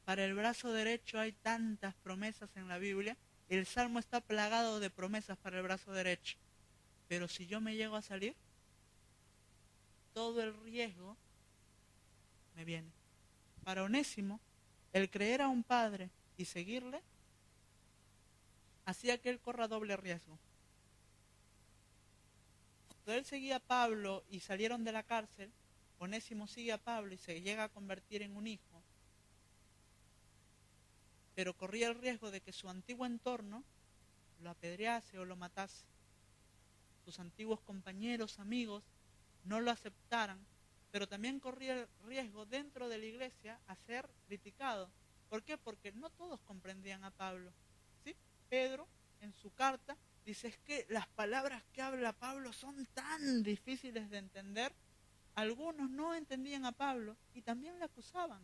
Para el brazo derecho hay tantas promesas en la Biblia. El Salmo está plagado de promesas para el brazo derecho. Pero si yo me llego a salir, todo el riesgo me viene. Para Onésimo, el creer a un padre y seguirle, hacía que él corra doble riesgo. Cuando él seguía a Pablo y salieron de la cárcel, Onésimo sigue a Pablo y se llega a convertir en un hijo, pero corría el riesgo de que su antiguo entorno lo apedrease o lo matase. Sus antiguos compañeros, amigos, no lo aceptaran, pero también corría el riesgo dentro de la iglesia a ser criticado. ¿Por qué? Porque no todos comprendían a Pablo, ¿sí? Pedro, en su carta, dice, es que las palabras que habla Pablo son tan difíciles de entender. Algunos no entendían a Pablo y también le acusaban.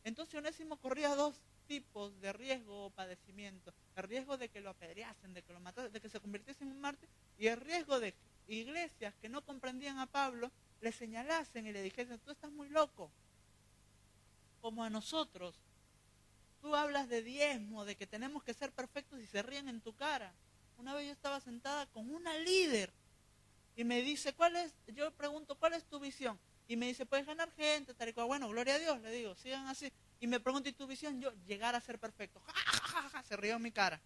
Entonces Onésimo corría dos tipos de riesgo o padecimiento: el riesgo de que lo apedreasen, de que lo matasen, de que se convirtiese en un mártir, y el riesgo de que iglesias que no comprendían a Pablo le señalasen y le dijesen, tú estás muy loco. Como a nosotros, tú hablas de diezmo, de que tenemos que ser perfectos y se ríen en tu cara. Una vez yo estaba sentada con una líder y me dice, yo pregunto, ¿cuál es tu visión? Y me dice, puedes ganar gente, tal y cual. Bueno, gloria a Dios, le digo, sigan así. Y me pregunto, ¿y tu visión? Yo, llegar a ser perfecto. ¡Ja, ja, ja, ja! Se rió en mi cara.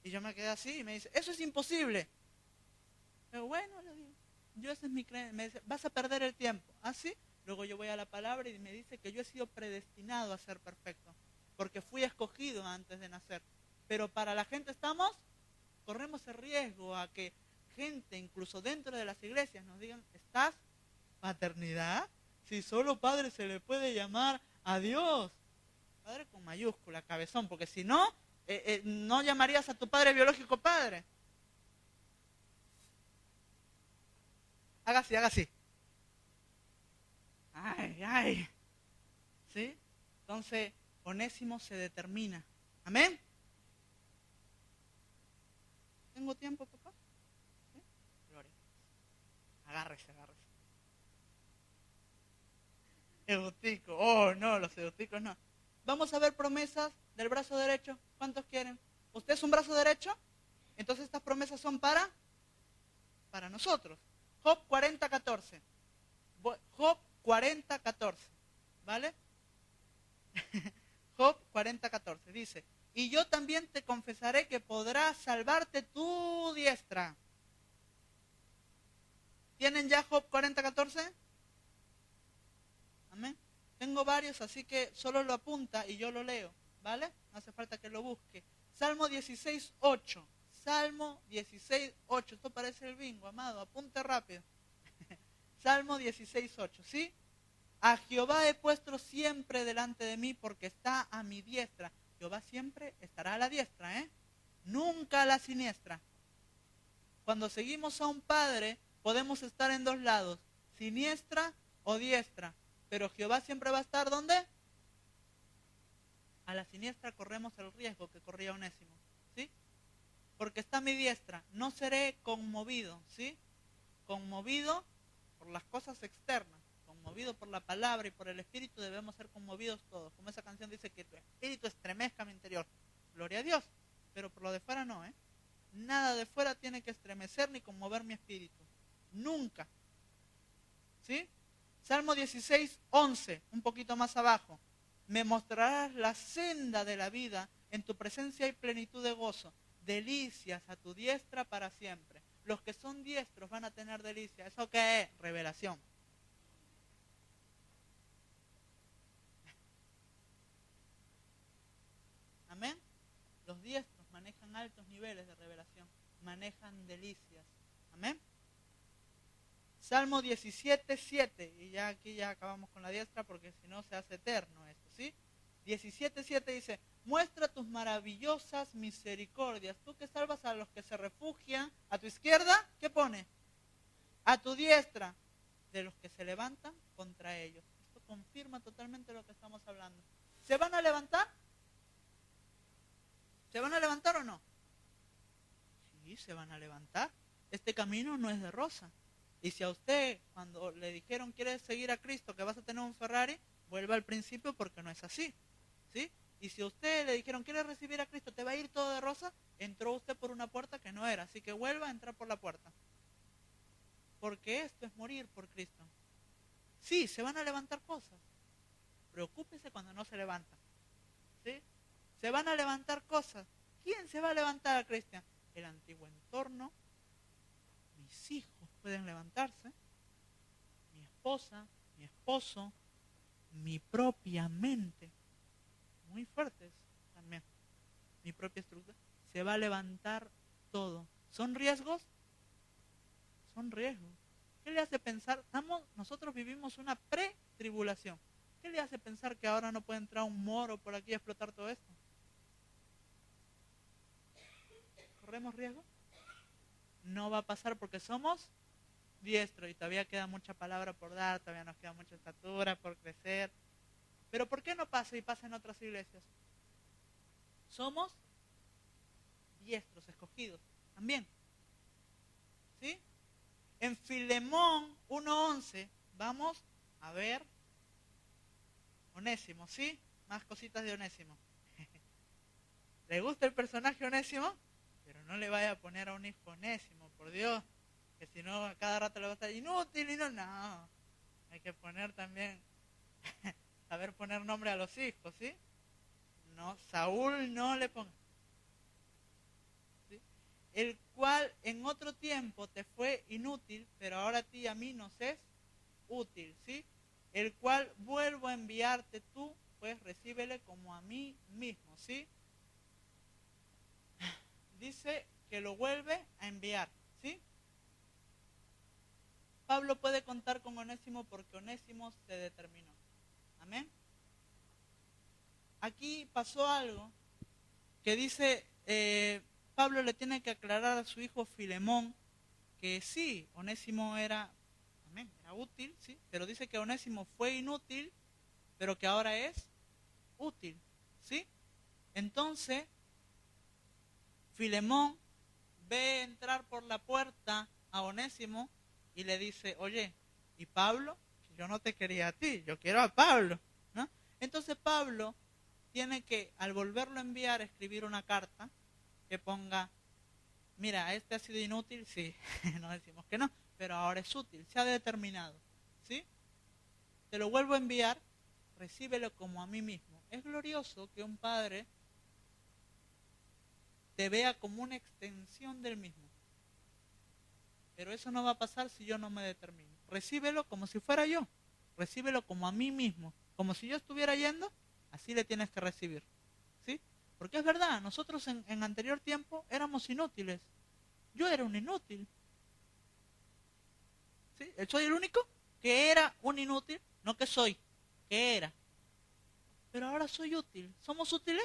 Y yo me quedé así y me dice, eso es imposible. Pero bueno, le digo, yo esa es mi creencia. Me dice, vas a perder el tiempo. ¿Así? Luego yo voy a la palabra y me dice que yo he sido predestinado a ser perfecto, porque fui escogido antes de nacer. Pero para la gente corremos el riesgo a que gente, incluso dentro de las iglesias, nos digan, ¿estás paternidad? Si solo padre se le puede llamar a Dios. Padre con mayúscula, cabezón, porque si no, no llamarías a tu padre biológico padre. Haga así, haga así. Ay, ay. ¿Sí? Entonces, Onésimo se determina. ¿Amén? ¿Tengo tiempo, papá? ¿Sí? Gloria. Agárrese, agárrese. Eutico. Oh, no, los euticos no. Vamos a ver promesas del brazo derecho. ¿Cuántos quieren? ¿Usted es un brazo derecho? Entonces estas promesas son para nosotros. Job 40:14. Job 40:14. ¿Vale? Job 40:14. Dice, y yo también te confesaré que podrá salvarte tu diestra. ¿Tienen ya Job 40:14? Amén. Tengo varios, así que solo lo apunta y yo lo leo, ¿vale? No hace falta que lo busque. Salmo 16:8. Salmo 16:8. Esto parece el bingo, amado, apunte rápido. Salmo 16:8, ¿sí? A Jehová he puesto siempre delante de mí porque está a mi diestra. Jehová siempre estará a la diestra, ¿eh? Nunca a la siniestra. Cuando seguimos a un padre, podemos estar en dos lados, siniestra o diestra. Pero Jehová siempre va a estar, ¿dónde? A la siniestra corremos el riesgo que corría Onésimo, ¿sí? Porque está a mi diestra, no seré conmovido, ¿sí? Conmovido por las cosas externas, conmovido por la palabra y por el Espíritu, debemos ser conmovidos todos. Como esa canción dice, que tu espíritu estremezca mi interior. Gloria a Dios, pero por lo de fuera no, ¿eh? Nada de fuera tiene que estremecer ni conmover mi espíritu. Nunca. ¿Sí? Salmo 16:11, un poquito más abajo. Me mostrarás la senda de la vida, en tu presencia hay plenitud de gozo, delicias a tu diestra para siempre. Los que son diestros van a tener delicias. ¿Eso qué es? Revelación. Amén. Los diestros manejan altos niveles de revelación, manejan delicias. Amén. Salmo 17:7, y ya aquí ya acabamos con la diestra porque si no se hace eterno esto, ¿sí? 17:7 dice, muestra tus maravillosas misericordias, tú que salvas a los que se refugian a tu izquierda, ¿qué pone? A tu diestra, de los que se levantan contra ellos. Esto confirma totalmente lo que estamos hablando. ¿Se van a levantar? ¿Se van a levantar o no? Sí, se van a levantar. Este camino no es de rosa. Y si a usted, cuando le dijeron, ¿quieres seguir a Cristo, que vas a tener un Ferrari? Vuelva al principio porque no es así. ¿sí? Y si a usted le dijeron, ¿quiere recibir a Cristo? ¿Te va a ir todo de rosa? Entró usted por una puerta que no era, así que vuelva a entrar por la puerta. Porque esto es morir por Cristo. Sí, se van a levantar cosas. Preocúpese cuando no se levantan. ¿Sí? Se van a levantar cosas. ¿Quién se va a levantar, Cristian? El antiguo entorno. Mis hijos pueden levantarse. Mi esposa, mi esposo, mi propia mente. Muy fuertes también. Mi propia estructura. Se va a levantar todo. ¿Son riesgos? Son riesgos. ¿Qué le hace pensar? Nosotros vivimos una pre-tribulación. ¿Qué le hace pensar que ahora no puede entrar un moro por aquí a explotar todo esto? ¿Corremos riesgo? No va a pasar porque somos diestros y todavía queda mucha palabra por dar, todavía nos queda mucha estatura por crecer. Pero ¿por qué no pasa y pasa en otras iglesias? Somos diestros, escogidos, también. ¿Sí? En Filemón 1:11 vamos a ver Onésimo, ¿sí? Más cositas de Onésimo. ¿Le gusta el personaje Onésimo? Pero no le vaya a poner a un hijo Onésimo, por Dios, que si no a cada rato le va a estar inútil y no. Hay que poner también, saber poner nombre a los hijos, ¿sí? No, Saúl no le ponga. ¿Sí? El cual en otro tiempo te fue inútil, pero ahora a ti y a mí nos es útil, ¿sí? El cual vuelvo a enviarte tú, pues recíbele como a mí mismo, ¿sí? Dice que lo vuelve a enviar, ¿sí? Pablo puede contar con Onésimo porque Onésimo se determinó. Amén. Aquí pasó algo que dice, Pablo le tiene que aclarar a su hijo Filemón que sí, Onésimo era útil, ¿sí? Pero dice que Onésimo fue inútil, pero que ahora es útil, ¿sí? Entonces, Filemón ve entrar por la puerta a Onésimo y le dice, oye, ¿y Pablo? Yo no te quería a ti, yo quiero a Pablo, ¿no? Entonces Pablo tiene que, al volverlo a enviar, escribir una carta que ponga, mira, este ha sido inútil, sí, no decimos que no, pero ahora es útil, se ha determinado, ¿sí? Te lo vuelvo a enviar, recíbelo como a mí mismo. Es glorioso que un padre te vea como una extensión del mismo. Pero eso no va a pasar si yo no me determino. Recíbelo como si fuera yo, recíbelo como a mí mismo, como si yo estuviera yendo, así le tienes que recibir, ¿sí? Porque es verdad, nosotros en anterior tiempo éramos inútiles. Yo era un inútil. ¿Sí? Soy el único que era un inútil, no que soy, que era. Pero ahora soy útil. ¿Somos útiles?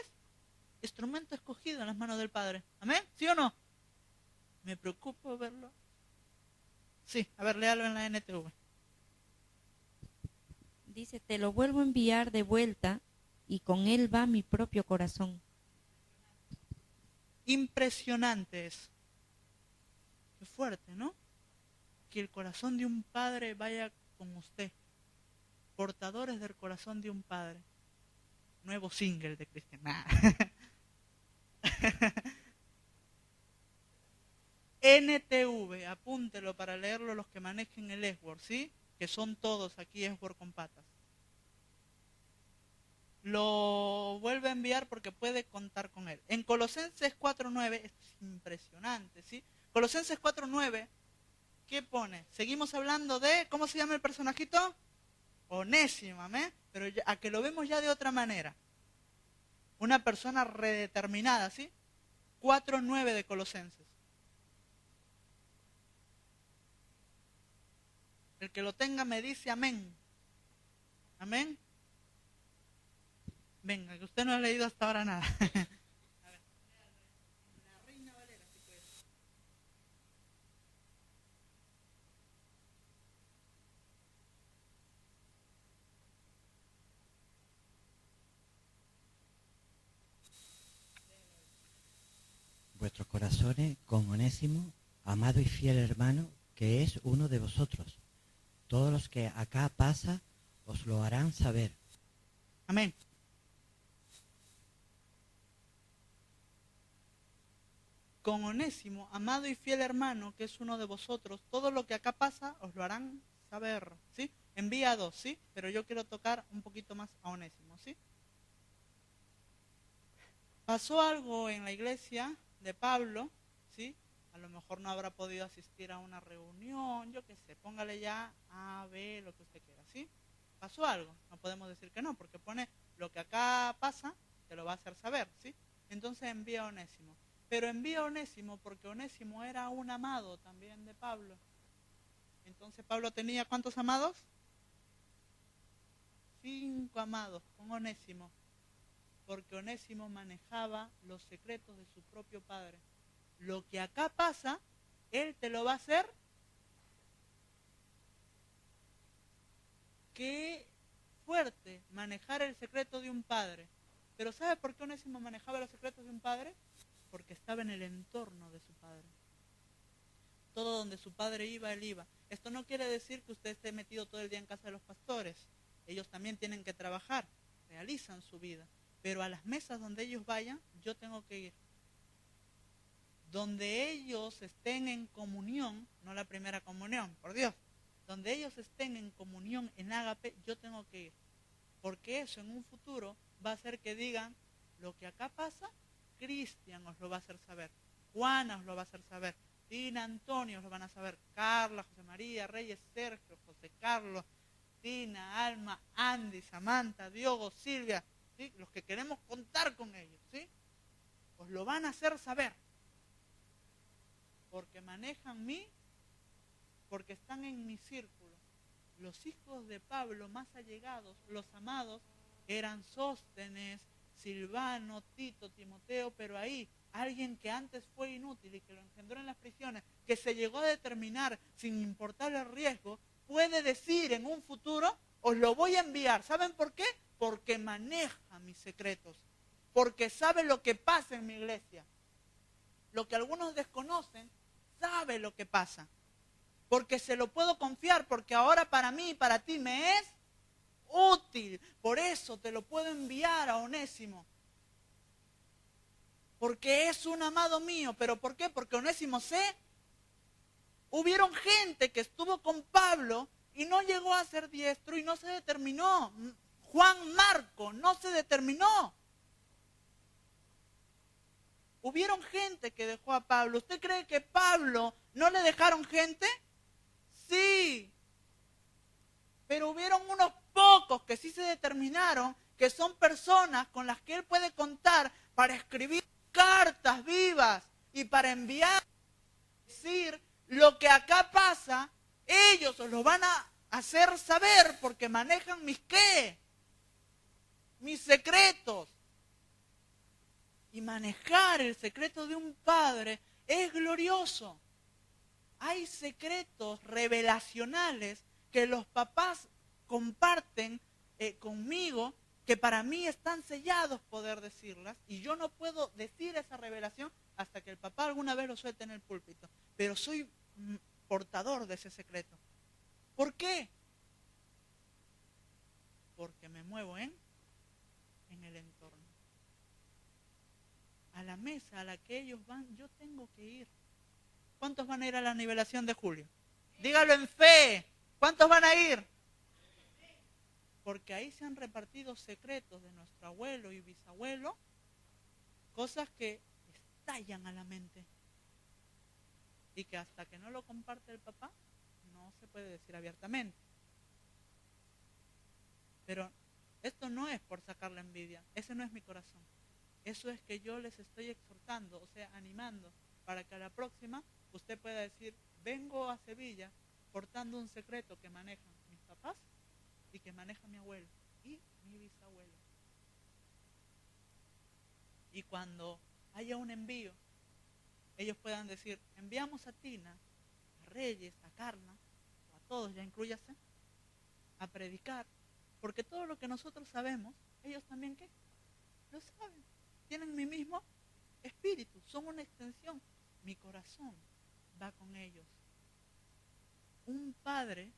Instrumento escogido en las manos del Padre. ¿Amén? ¿Sí o no? ¿Me preocupa verlo? Sí, a ver, léalo en la NTV. Dice, te lo vuelvo a enviar de vuelta y con él va mi propio corazón. Impresionante es. Qué fuerte, ¿no? Que el corazón de un padre vaya con usted. Portadores del corazón de un padre. Nuevo single de Cristian. NTV, apúntelo para leerlo los que manejen el S-Word, ¿sí? Que son todos aquí S-Word con patas. Lo vuelve a enviar porque puede contar con él. En Colosenses 4:9, esto es impresionante, ¿sí? Colosenses 4:9, ¿qué pone? Seguimos hablando de, ¿cómo se llama el personajito? Onésimo, ¿eh? Pero ya, a que lo vemos ya de otra manera. Una persona redeterminada, ¿sí? 4:9 de Colosenses. El que lo tenga me dice amén. Amén. Venga, que usted no ha leído hasta ahora nada. A ver, la Reina Valera, si puede. Vuestros corazones con Onésimo, amado y fiel hermano, que es uno de vosotros. Todos los que acá pasa os lo harán saber. Amén. con Onésimo, amado y fiel hermano, que es uno de vosotros, todo lo que acá pasa os lo harán saber, ¿sí? Envía a 2, ¿sí? Pero yo quiero tocar un poquito más a Onésimo, ¿sí? Pasó algo en la iglesia de Pablo, ¿sí? A lo mejor no habrá podido asistir a una reunión, yo qué sé, póngale ya A, B, lo que usted quiera, ¿sí? Pasó algo, no podemos decir que no, porque pone lo que acá pasa, te lo va a hacer saber, ¿sí? Entonces envía a Onésimo. Pero envía a Onésimo porque Onésimo era un amado también de Pablo. Entonces Pablo tenía ¿cuántos amados? 5 amados con Onésimo. Porque Onésimo manejaba los secretos de su propio padre. Lo que acá pasa, él te lo va a hacer. Qué fuerte manejar el secreto de un padre. Pero ¿sabe por qué Onésimo manejaba los secretos de un padre? Porque estaba en el entorno de su padre. Todo donde su padre iba, él iba. Esto no quiere decir que usted esté metido todo el día en casa de los pastores. Ellos también tienen que trabajar, realizan su vida. Pero a las mesas donde ellos vayan, yo tengo que ir. Donde ellos estén en comunión, no la primera comunión, por Dios. Donde ellos estén en comunión en ágape, yo tengo que ir. Porque eso en un futuro va a hacer que digan, lo que acá pasa, Cristian os lo va a hacer saber. Juana os lo va a hacer saber. Tina, Antonio os lo van a saber. Carla, José María, Reyes, Sergio, José Carlos, Tina, Alma, Andy, Samantha, Diogo, Silvia. ¿Sí? Los que queremos contar con ellos, ¿sí? Os lo van a hacer saber. Porque manejan mí, porque están en mi círculo. Los hijos de Pablo más allegados, los amados, eran Sóstenes, Silvano, Tito, Timoteo, pero ahí alguien que antes fue inútil y que lo engendró en las prisiones, que se llegó a determinar sin importar el riesgo, puede decir en un futuro, os lo voy a enviar. ¿Saben por qué? Porque maneja mis secretos, porque sabe lo que pasa en mi iglesia. Lo que algunos desconocen, sabe lo que pasa. Porque se lo puedo confiar, porque ahora para mí y para ti me es útil. Por eso te lo puedo enviar a Onésimo. Porque es un amado mío. ¿Pero por qué? Porque Onésimo hubieron gente que estuvo con Pablo y no llegó a ser diestro y no se determinó. Juan Marco no se determinó. Hubieron gente que dejó a Pablo. ¿Usted cree que Pablo no le dejaron gente? Sí. Pero hubieron unos pocos que sí se determinaron, que son personas con las que él puede contar para escribir cartas vivas y para enviar, decir lo que acá pasa, ellos os lo van a hacer saber porque manejan mis ¿qué? Mis secretos. Y manejar el secreto de un padre es glorioso. Hay secretos revelacionales que los papás comparten conmigo, que para mí están sellados poder decirlas, y yo no puedo decir esa revelación hasta que el papá alguna vez lo suelte en el púlpito. Pero soy portador de ese secreto. ¿Por qué? Porque me muevo en el entorno. A la mesa a la que ellos van, yo tengo que ir. ¿Cuántos van a ir a la nivelación de julio? Dígalo en fe. ¿Cuántos van a ir? Porque ahí se han repartido secretos de nuestro abuelo y bisabuelo, cosas que estallan a la mente. Y que hasta que no lo comparte el papá, no se puede decir abiertamente. Pero esto no es por sacar la envidia, ese no es mi corazón. Eso es que yo les estoy exhortando, o sea, animando, para que a la próxima usted pueda decir, vengo a Sevilla portando un secreto que manejan mis papás y que maneja mi abuelo y mi bisabuelo. Y cuando haya un envío, ellos puedan decir, enviamos a Tina, a Reyes, a Carla, o a todos, ya inclúyase, a predicar, porque todo lo que nosotros sabemos, ellos también ¿qué? Lo saben. Tienen mi mismo espíritu, son una extensión. Mi corazón va con ellos. Un padre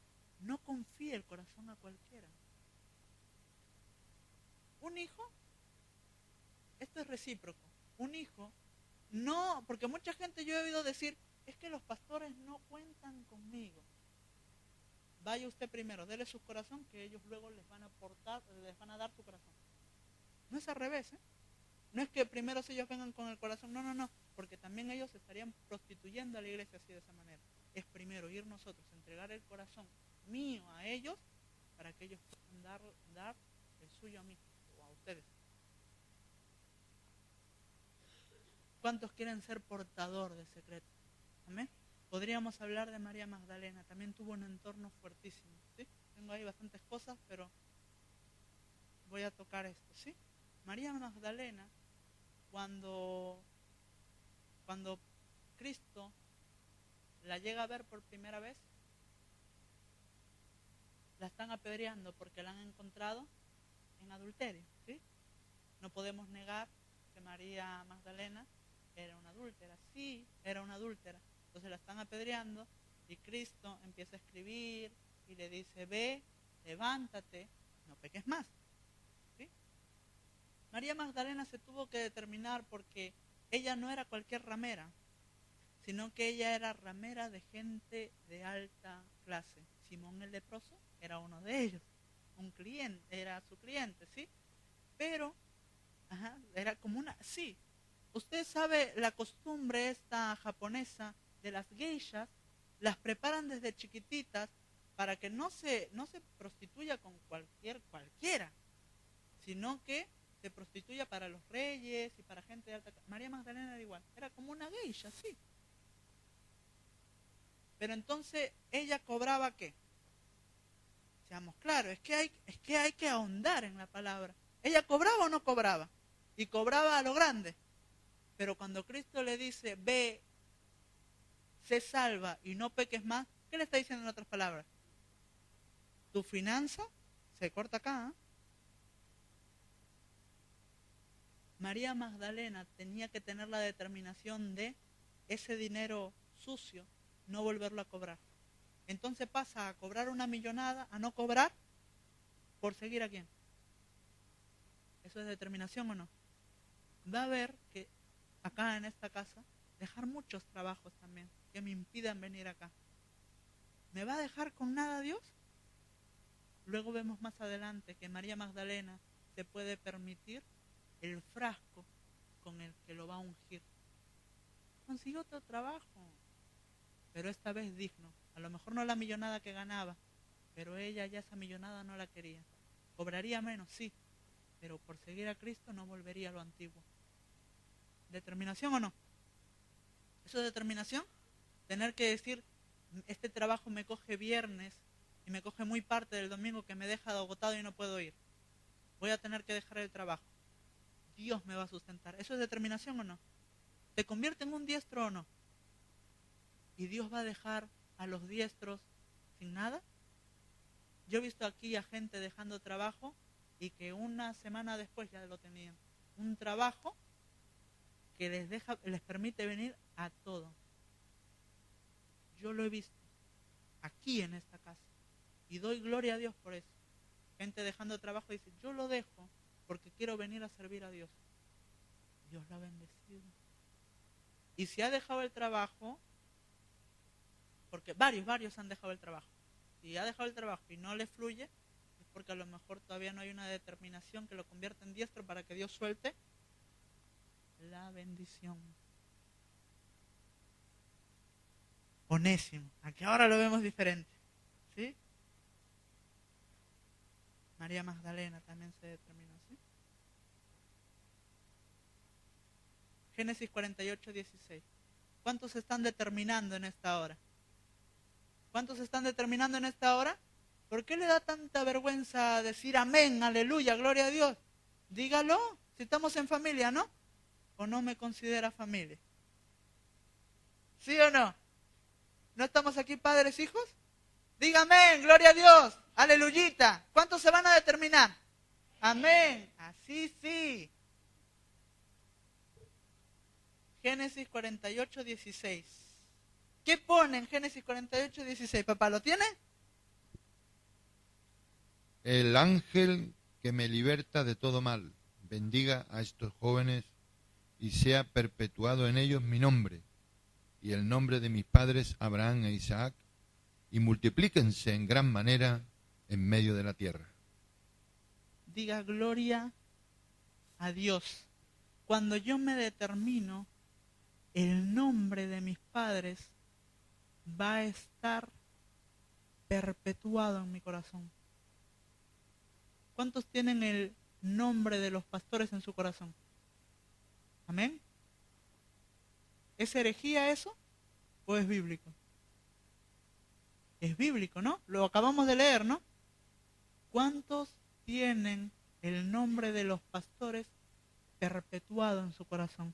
no confía el corazón a cualquiera. Un hijo, esto es recíproco, un hijo No, porque mucha gente yo he oído decir, es que los pastores no cuentan conmigo. Vaya usted primero, dele su corazón, que ellos luego les van a dar su corazón. No es al revés, ¿eh? No es que primero ellos vengan con el corazón, no, porque también ellos se estarían prostituyendo a la iglesia así de esa manera. Es primero ir nosotros, entregar el corazón mío a ellos, para que ellos puedan dar el suyo a mí, o a ustedes. ¿Cuántos quieren ser portador de secretos? ¿Amén? Podríamos hablar de María Magdalena, también tuvo un entorno fuertísimo, ¿sí? Tengo ahí bastantes cosas, pero voy a tocar esto, ¿sí? María Magdalena, cuando Cristo la llega a ver por primera vez, la están apedreando porque la han encontrado en adulterio, ¿sí? No podemos negar que María Magdalena era una adúltera, sí, era una adúltera. Entonces la están apedreando y Cristo empieza a escribir y le dice, ve, levántate, no peques más, ¿sí? María Magdalena se tuvo que determinar porque ella no era cualquier ramera, sino que ella era ramera de gente de alta clase. Simón el leproso era uno de ellos, un cliente, era su cliente, ¿sí? Pero, era como una, sí. Usted sabe la costumbre esta japonesa de las geishas, las preparan desde chiquititas para que no se prostituya con cualquiera, sino que se prostituya para los reyes y para gente de alta clase. María Magdalena era igual, era como una geisha, sí. Pero entonces, ¿ella cobraba qué? Seamos claros, es que hay que ahondar en la palabra. ¿Ella cobraba o no cobraba? Y cobraba a lo grande. Pero cuando Cristo le dice, ve, sé salva y no peques más, ¿qué le está diciendo en otras palabras? Tu finanza se corta acá, ¿eh? María Magdalena tenía que tener la determinación de ese dinero sucio, no volverlo a cobrar. Entonces pasa a cobrar una millonada, a no cobrar, por seguir a quién. ¿Eso es determinación o no? Va a haber que acá en esta casa dejar muchos trabajos también que me impidan venir acá. ¿Me va a dejar con nada Dios? Luego vemos más adelante que María Magdalena se puede permitir el frasco con el que lo va a ungir. Consiguió otro trabajo, pero esta vez digno. A lo mejor no la millonada que ganaba, pero ella ya esa millonada no la quería. Cobraría menos, sí, pero por seguir a Cristo no volvería a lo antiguo. ¿Determinación o no? ¿Eso es determinación? Tener que decir, este trabajo me coge viernes y me coge muy parte del domingo que me deja agotado y no puedo ir. Voy a tener que dejar el trabajo. Dios me va a sustentar. ¿Eso es determinación o no? ¿Te convierte en un diestro o no? ¿Y Dios va a dejar a los diestros sin nada? Yo he visto aquí a gente dejando trabajo y que una semana después ya lo tenían. Un trabajo que les permite venir a todo. Yo lo he visto aquí en esta casa y doy gloria a Dios por eso. Gente dejando trabajo y dice, yo lo dejo porque quiero venir a servir a Dios. Dios lo ha bendecido. Y si ha dejado el trabajo, porque varios han dejado el trabajo. Si ha dejado el trabajo y no le fluye, es porque a lo mejor todavía no hay una determinación que lo convierta en diestro para que Dios suelte la bendición. Onésimo, aquí ahora lo vemos diferente, ¿sí? María Magdalena también se determinó, ¿sí? Génesis 48, 16. ¿Cuántos se están determinando en esta hora? ¿Cuántos se están determinando en esta hora? ¿Por qué le da tanta vergüenza decir amén, aleluya, gloria a Dios? Dígalo, si estamos en familia, ¿no? ¿O no me considera familia? ¿Sí o no? ¿No estamos aquí padres, hijos? Diga amén, gloria a Dios, aleluyita. ¿Cuántos se van a determinar? Amén, así sí. Génesis 48, 16. ¿Qué pone en Génesis 48, 16? ¿Papá lo tiene? El ángel que me liberta de todo mal, bendiga a estos jóvenes y sea perpetuado en ellos mi nombre y el nombre de mis padres Abraham e Isaac, y multiplíquense en gran manera en medio de la tierra. Diga gloria a Dios. Cuando yo me determino, el nombre de mis padres va a estar perpetuado en mi corazón. ¿Cuántos tienen el nombre de los pastores en su corazón? ¿Amén? ¿Es herejía eso o es bíblico? Es bíblico, ¿no? Lo acabamos de leer, ¿no? ¿Cuántos tienen el nombre de los pastores perpetuado en su corazón?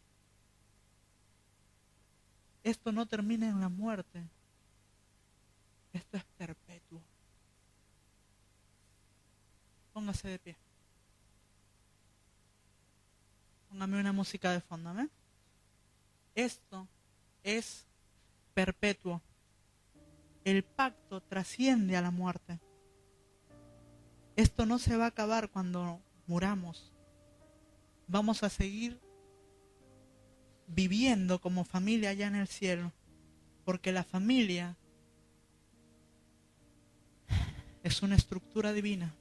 Esto no termina en la muerte. Esto es perpetuo. Póngase de pie. Póngame una música de fondo, ¿amén? Esto es perpetuo. El pacto trasciende a la muerte. Esto no se va a acabar cuando muramos. Vamos a seguir viviendo como familia allá en el cielo, porque la familia es una estructura divina.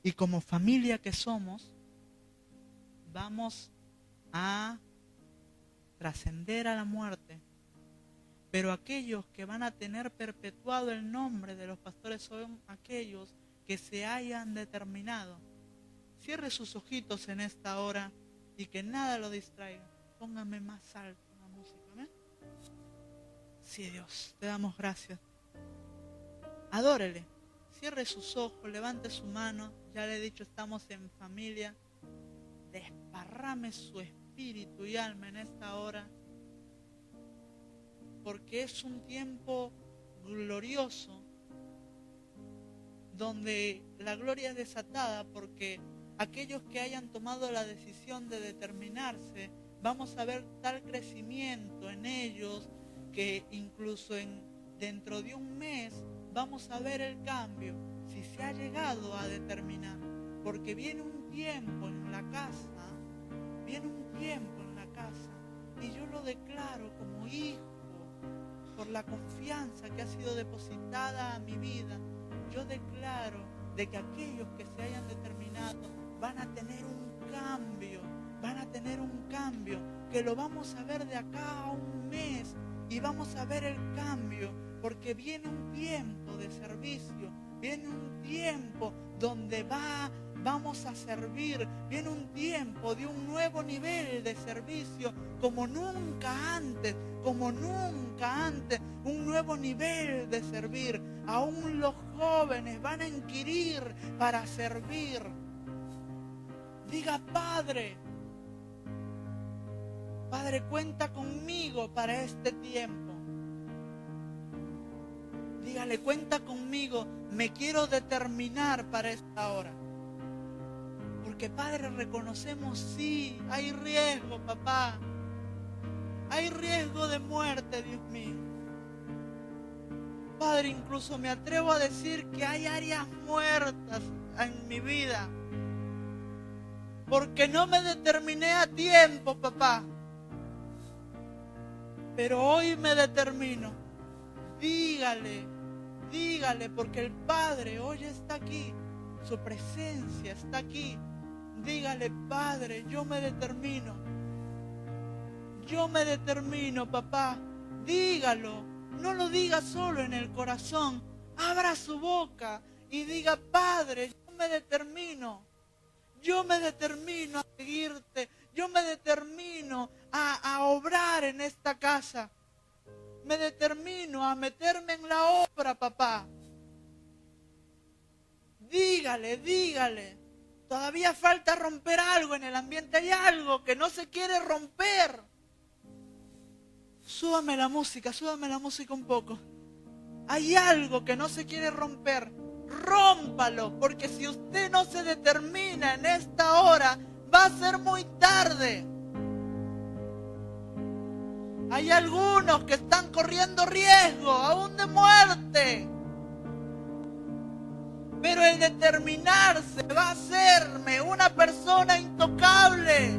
Y como familia que somos, vamos a trascender a la muerte. Pero aquellos que van a tener perpetuado el nombre de los pastores son aquellos que se hayan determinado. Cierre sus ojitos en esta hora y que nada lo distraiga. Póngame más alto la música, ¿amén? Sí, Dios, te damos gracias. Adórele. Cierre sus ojos, levante su mano. Ya le he dicho, estamos en familia. Desparrame su espíritu y alma en esta hora, porque es un tiempo glorioso donde la gloria es desatada, porque aquellos que hayan tomado la decisión de determinarse, vamos a ver tal crecimiento en ellos que incluso dentro de un mes vamos a ver el cambio, si se ha llegado a determinar, porque viene un tiempo en la casa, y yo lo declaro como hijo, por la confianza que ha sido depositada a mi vida. Yo declaro de que aquellos que se hayan determinado van a tener un cambio, que lo vamos a ver de acá a un mes, y vamos a ver el cambio, porque viene un tiempo de servicio, viene un tiempo donde vamos a servir, viene un tiempo de un nuevo nivel de servicio como nunca antes, un nuevo nivel de servir. Aún los jóvenes van a inquirir para servir. Diga: Padre, cuenta conmigo para este tiempo. Dígale: cuenta conmigo, me quiero determinar para esta hora. Porque, Padre, reconocemos, sí, hay riesgo, papá. Hay riesgo de muerte, Dios mío. Padre, incluso me atrevo a decir que hay áreas muertas en mi vida, porque no me determiné a tiempo, papá. Pero hoy me determino. Dígale, porque el Padre hoy está aquí. Su presencia está aquí. Dígale: Padre, yo me determino, papá. Dígalo, no lo diga solo en el corazón. Abra su boca y diga: Padre, yo me determino a seguirte. Yo me determino a obrar en esta casa. Me determino a meterme en la obra, papá. Dígale. Todavía falta romper algo en el ambiente. Hay algo que no se quiere romper. Súbame la música un poco. Hay algo que no se quiere romper. Rómpalo, porque si usted no se determina en esta hora, va a ser muy tarde. Hay algunos que están corriendo riesgo aún de muerte. Pero el determinarse va a hacerme una persona intocable.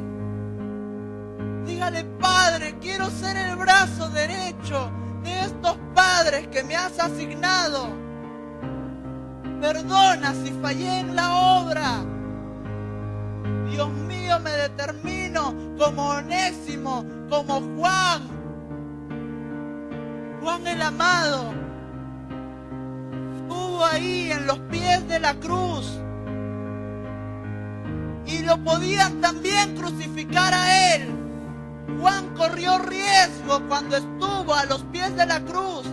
Dígale: Padre, quiero ser el brazo derecho de estos padres que me has asignado. Perdona si fallé en la obra. Dios mío, me determino como Onésimo, como Juan el amado. Estuvo ahí en los pies de la cruz y lo podían también crucificar a él. Juan corrió riesgo cuando estuvo a los pies de la cruz,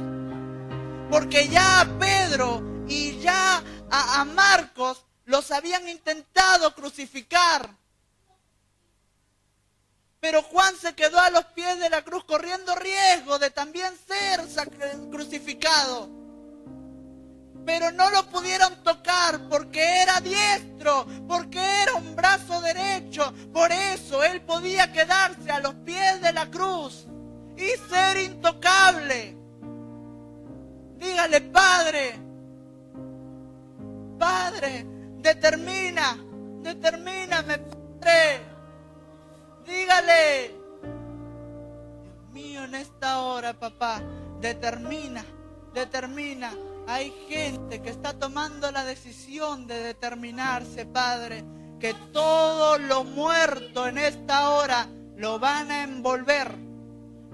porque ya a Pedro y ya a Marcos los habían intentado crucificar. Pero Juan se quedó a los pies de la cruz corriendo riesgo de también ser crucificado. Pero no lo pudieron tocar porque era diestro, porque era un brazo derecho. Por eso él podía quedarse a los pies de la cruz y ser intocable. Dígale: Padre, Padre, determíname, Padre. Dígale: Dios mío, en esta hora, papá, determina. Hay gente que está tomando la decisión de determinarse, Padre, que todo lo muerto en esta hora lo van a envolver.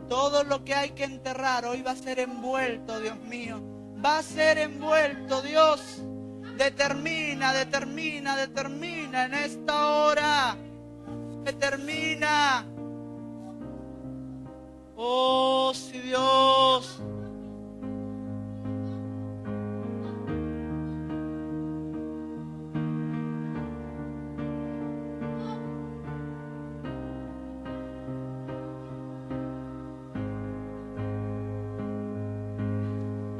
Todo lo que hay que enterrar hoy va a ser envuelto, Dios mío. Va a ser envuelto, Dios. Determina en esta hora. Determina. Oh, sí, Dios.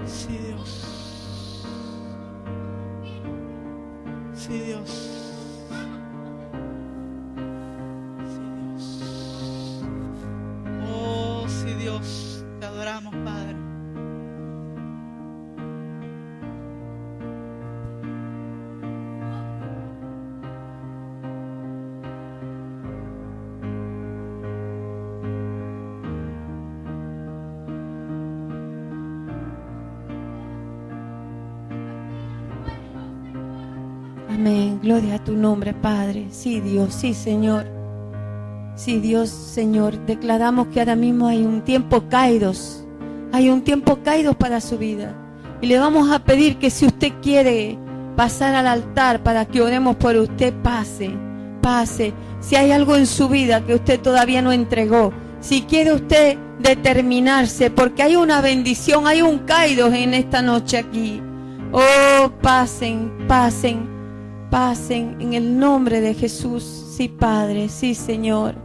Sí, Dios. Sí, Dios. Sí, Dios. Oh, sí, Dios. Te adoramos, Padre. Amén. Gloria a tu nombre, Padre. Sí, Dios, sí, Señor. Sí, Dios, Señor. Declaramos que ahora mismo hay un tiempo kairos. Hay un tiempo kairos para su vida. Y le vamos a pedir que si usted quiere pasar al altar para que oremos por usted, pase. Si hay algo en su vida que usted todavía no entregó, si quiere usted determinarse, porque hay una bendición, hay un kairos en esta noche aquí. Oh, pasen en el nombre de Jesús. Sí, Padre, sí, Señor.